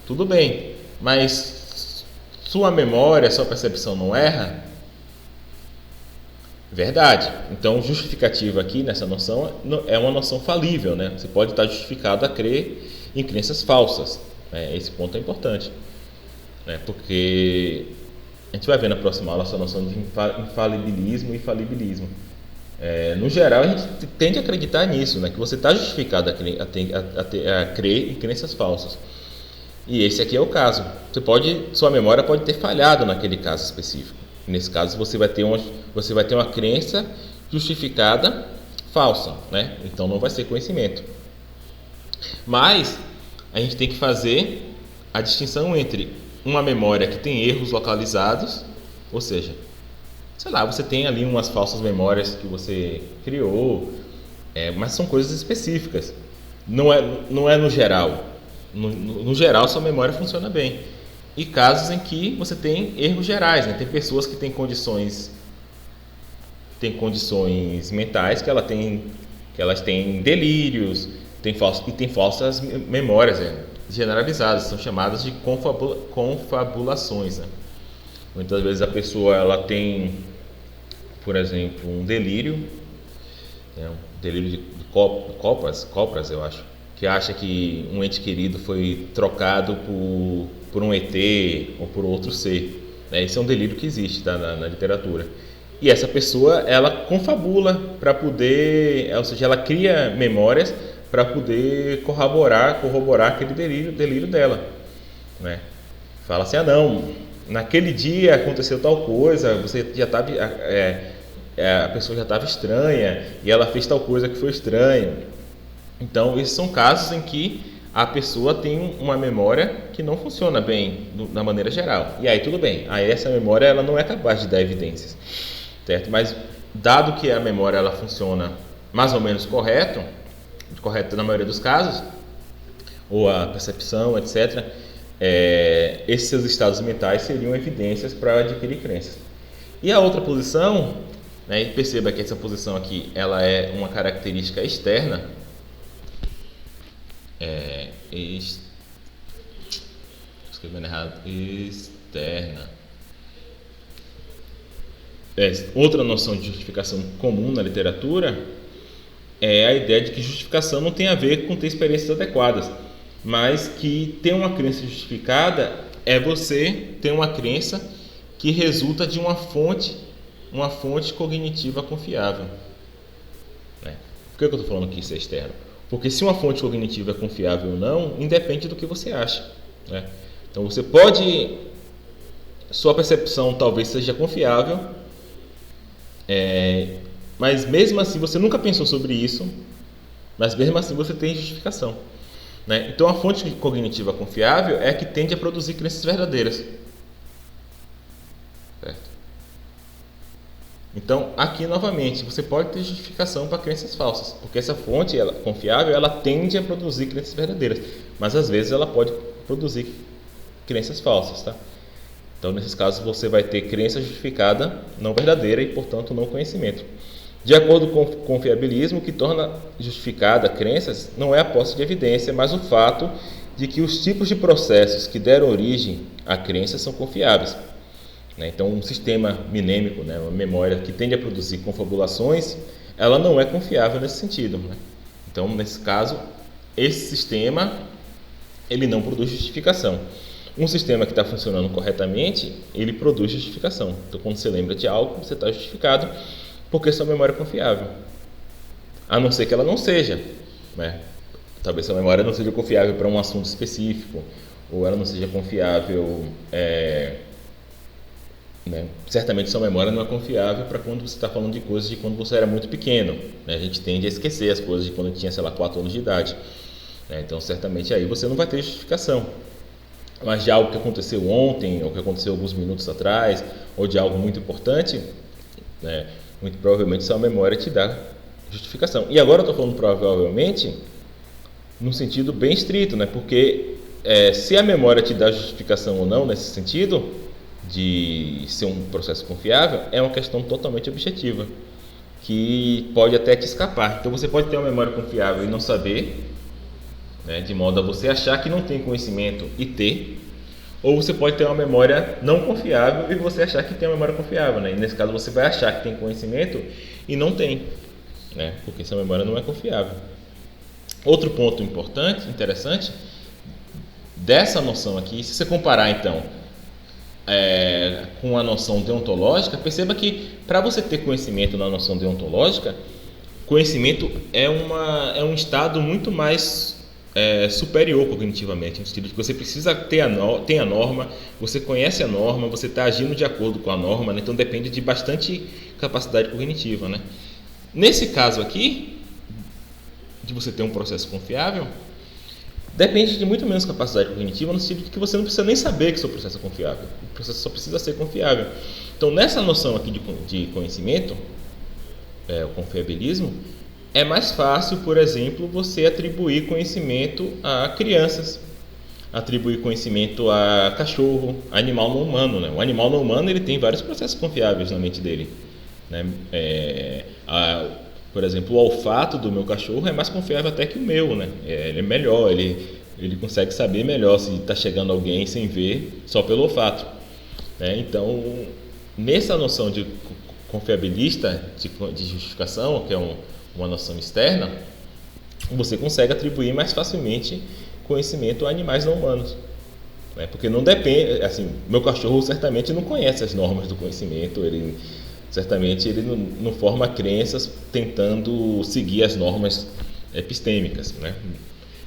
tudo bem, mas sua memória, sua percepção não erra? Verdade. Então, justificativa aqui nessa noção é uma noção falível, né? Você pode estar justificado a crer em crenças falsas, né? Esse ponto é importante, né? Porque a gente vai ver na próxima aula essa noção de infalibilismo e falibilismo. No geral, a gente tende a acreditar nisso, né? Que você está justificado a crer em crenças falsas. E esse aqui é o caso. Sua memória pode ter falhado naquele caso específico. Nesse caso, você vai ter uma crença justificada falsa, né? Então não vai ser conhecimento. Mas a gente tem que fazer a distinção entre uma memória que tem erros localizados, ou seja, sei lá, você tem ali umas falsas memórias que você criou, mas são coisas específicas. Não é no geral. No geral, sua memória funciona bem. E casos em que você tem erros gerais, né? Tem pessoas que têm condições mentais que elas têm delírios, tem falsas memórias, generalizadas, são chamadas de confabulações, né? Muitas vezes a pessoa ela tem, por exemplo, um delírio, né? Um delírio de cópras, eu acho, que acha que um ente querido foi trocado por um ET ou por outro ser, né? Esse é um delírio que existe, tá, na literatura. E essa pessoa, ela confabula para poder, ou seja, ela cria memórias para poder corroborar aquele delírio dela, né? Fala assim, naquele dia aconteceu tal coisa, você já estava, a pessoa já estava estranha e ela fez tal coisa que foi estranha. Então, esses são casos em que a pessoa tem uma memória que não funciona bem da maneira geral. E aí tudo bem, aí essa memória ela não é capaz de dar evidências, certo? Mas dado que a memória ela funciona mais ou menos correto na maioria dos casos, ou a percepção, etc., esses seus estados mentais seriam evidências para adquirir crenças. E a outra posição, né, e perceba que essa posição aqui ela é uma característica externa, escrevendo errado, externa. Outra noção de justificação comum na literatura é a ideia de que justificação não tem a ver com ter experiências adequadas, mas que ter uma crença justificada é você ter uma crença que resulta de uma fonte cognitiva confiável, né? Por que eu estou falando que isso é externo? Porque se uma fonte cognitiva é confiável ou não, independe do que você acha, né? Então sua percepção talvez seja confiável, mas mesmo assim você nunca pensou sobre isso, mas mesmo assim você tem justificação, né? Então a fonte cognitiva confiável é a que tende a produzir crenças verdadeiras, certo? Então aqui novamente você pode ter justificação para crenças falsas, porque essa fonte confiável ela tende a produzir crenças verdadeiras, mas às vezes ela pode produzir crenças falsas, tá? Então nesses casos você vai ter crença justificada não verdadeira e portanto não conhecimento. De acordo com o confiabilismo, o que torna justificada crenças não é a posse de evidência, mas o fato de que os tipos de processos que deram origem à crença são confiáveis. Então, um sistema minêmico, uma memória que tende a produzir confabulações, ela não é confiável nesse sentido. Então, nesse caso, esse sistema ele não produz justificação. Um sistema que está funcionando corretamente, ele produz justificação. Então, quando você lembra de algo, você está justificado porque sua memória é confiável. A não ser que ela não seja. Talvez sua memória não seja confiável para um assunto específico, ou ela não seja confiável... Certamente sua memória não é confiável para quando você está falando de coisas de quando você era muito pequeno. A gente tende a esquecer as coisas de quando tinha, 4 anos de idade. Então, certamente aí você não vai ter justificação. Mas de algo que aconteceu ontem, ou que aconteceu alguns minutos atrás, ou de algo muito importante, muito provavelmente sua memória te dá justificação. E agora eu estou falando provavelmente num sentido bem estrito, porque se a memória te dá justificação ou não nesse sentido de ser um processo confiável, é uma questão totalmente objetiva, que pode até te escapar. Então você pode ter uma memória confiável e não saber, de modo a você achar que não tem conhecimento e ter, ou você pode ter uma memória não confiável e você achar que tem uma memória confiável. E nesse caso você vai achar que tem conhecimento e não tem, porque essa memória não é confiável. Outro ponto importante, interessante, dessa noção aqui, se você comparar então com a noção deontológica, perceba que para você ter conhecimento na noção deontológica, conhecimento é um estado muito mais superior cognitivamente, no sentido de que você precisa ter a norma, você conhece a norma, você está agindo de acordo com a norma, então depende de bastante capacidade cognitiva. Nesse caso aqui, de você ter um processo confiável, depende de muito menos capacidade cognitiva, no sentido de que você não precisa nem saber que seu processo é confiável. O processo só precisa ser confiável. Então, nessa noção aqui de conhecimento, o confiabilismo, é mais fácil, por exemplo, você atribuir conhecimento a crianças, atribuir conhecimento a cachorro, a animal não humano. O animal não humano ele tem vários processos confiáveis na mente dele. Por exemplo, o olfato do meu cachorro é mais confiável até que o meu, ele é melhor, ele consegue saber melhor se está chegando alguém sem ver, só pelo olfato. Então, nessa noção de confiabilista, de justificação, que é uma noção externa, você consegue atribuir mais facilmente conhecimento a animais não humanos. Porque não depende, assim, meu cachorro certamente não conhece as normas do conhecimento, certamente ele não forma crenças tentando seguir as normas epistêmicas,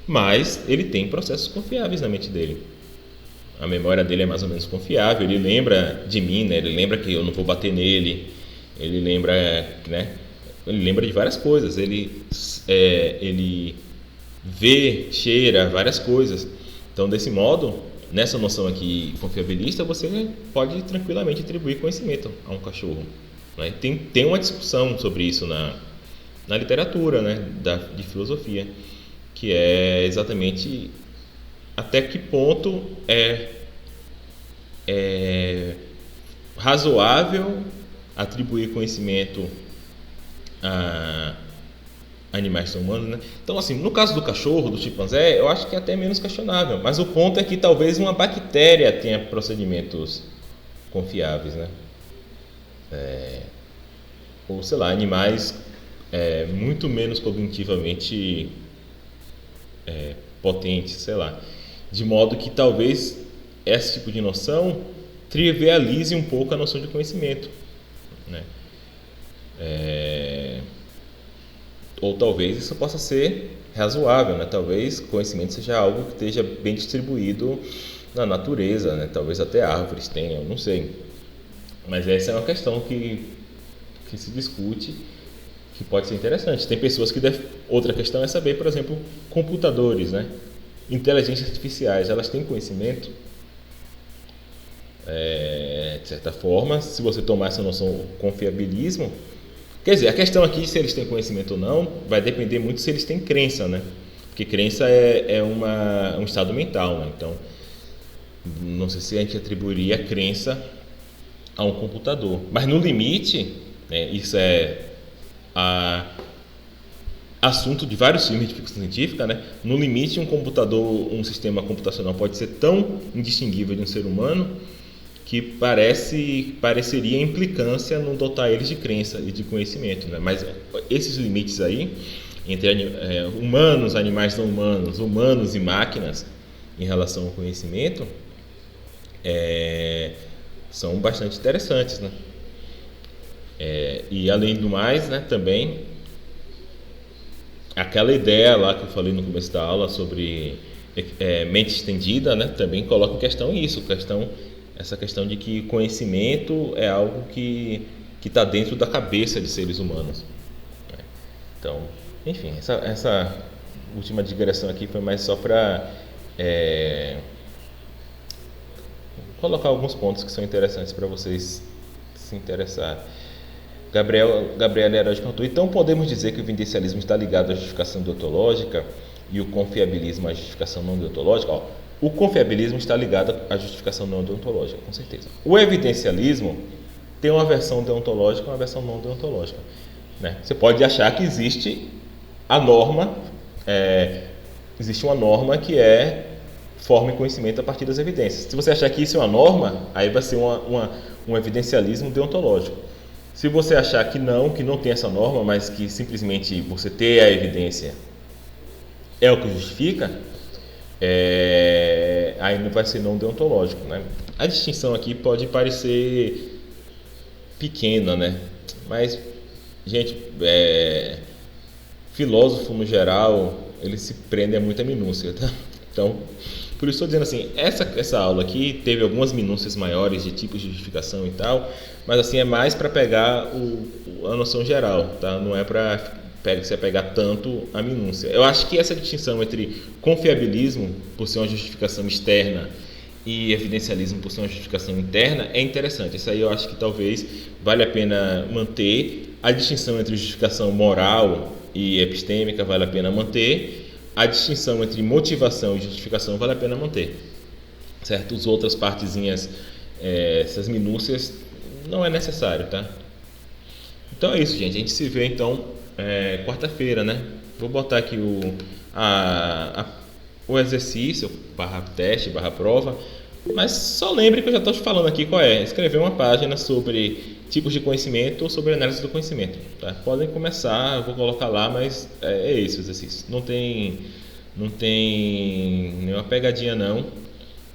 mas ele tem processos confiáveis na mente dele. A memória dele é mais ou menos confiável, ele lembra de mim, ele lembra que eu não vou bater nele, ele lembra, ele lembra de várias coisas, ele vê, cheira várias coisas. Então, desse modo, nessa noção aqui confiabilista, você pode tranquilamente atribuir conhecimento a um cachorro. Tem uma discussão sobre isso na literatura, de filosofia, que é exatamente até que ponto é razoável atribuir conhecimento a animais não humanos. Então, assim, no caso do cachorro, do chimpanzé, eu acho que é até menos questionável, mas o ponto é que talvez uma bactéria tenha procedimentos confiáveis, ou sei lá, animais muito menos cognitivamente potentes, sei lá, de modo que talvez esse tipo de noção trivialize um pouco a noção de conhecimento, ou talvez isso possa ser razoável, talvez conhecimento seja algo que esteja bem distribuído na natureza, talvez até árvores tenham, não sei. Mas essa é uma questão que se discute, que pode ser interessante. Tem pessoas que outra questão é saber, por exemplo, computadores, inteligências artificiais, elas têm conhecimento? De certa forma, se você tomar essa noção confiabilismo, quer dizer, a questão aqui se eles têm conhecimento ou não vai depender muito se eles têm crença, porque crença é um estado mental, então não sei se a gente atribuiria a crença a um computador, mas no limite, isso é assunto de vários filmes de ficção científica, né? No limite, um sistema computacional pode ser tão indistinguível de um ser humano que pareceria implicância no dotar eles de crença e de conhecimento, né? Mas esses limites aí, entre humanos, animais não humanos, humanos e máquinas, em relação ao conhecimento, são bastante interessantes, né? E além do mais, né, também aquela ideia lá que eu falei no começo da aula sobre mente estendida, né, também coloca em questão essa questão de que conhecimento é algo que está dentro da cabeça de seres humanos. Então, enfim, essa última digressão aqui foi mais só para colocar alguns pontos que são interessantes para vocês se interessarem. Gabriela Herói perguntou: então podemos dizer que o evidencialismo está ligado à justificação deontológica e o confiabilismo à justificação não deontológica? O confiabilismo está ligado à justificação não deontológica, com certeza. O evidencialismo tem uma versão deontológica e uma versão não deontológica, né? Você pode achar que existe a norma, existe uma norma que forma conhecimento a partir das evidências. Se você achar que isso é uma norma, aí vai ser um evidencialismo deontológico. Se você achar que não tem essa norma, mas que simplesmente você ter a evidência é o que justifica, aí não vai ser não deontológico, né? A distinção aqui pode parecer pequena, né? Mas, gente, filósofo no geral, ele se prende a muita minúcia, tá? Então, por isso estou dizendo assim, essa aula aqui teve algumas minúcias maiores de tipos de justificação e tal, mas assim é mais para pegar a noção geral, tá? Não é para você pegar tanto a minúcia. Eu acho que essa distinção entre confiabilismo, por ser uma justificação externa, e evidencialismo, por ser uma justificação interna, é interessante. Isso aí eu acho que talvez vale a pena manter. A distinção entre justificação moral e epistêmica vale a pena manter. A distinção entre motivação e justificação vale a pena manter, certo? As outras partezinhas, essas minúcias, não é necessário, tá? Então é isso, gente. A gente se vê então quarta-feira, né? Vou botar aqui o exercício, /teste, /prova, mas só lembre que eu já estou te falando aqui qual é. Escrever uma página sobre tipos de conhecimento ou sobre análise do conhecimento, tá? Podem começar, eu vou colocar lá, mas é esse o exercício. Não tem nenhuma pegadinha não.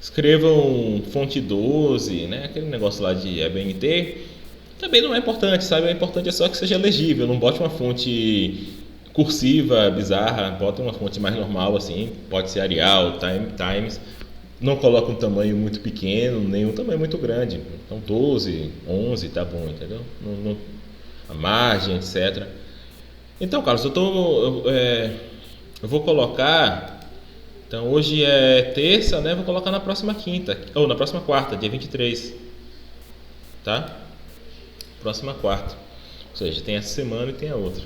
Escrevam fonte 12, né? Aquele negócio lá de ABNT. Também não é importante, sabe? O importante é só que seja legível. Não bote uma fonte cursiva, bizarra. Bota uma fonte mais normal, assim. Pode ser Arial, Times. Não coloca um tamanho muito pequeno, nem um tamanho muito grande. Então 12, 11, tá bom, entendeu? A margem, etc. Então, Carlos, eu vou colocar. Então, hoje é terça, né? Vou colocar na próxima quinta, ou na próxima quarta, dia 23. Tá? Próxima quarta. Ou seja, tem essa semana e tem a outra.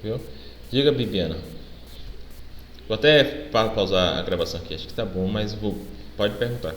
Viu? Diga, Bibiana. Vou até pausar a gravação aqui, acho que tá bom, mas pode perguntar.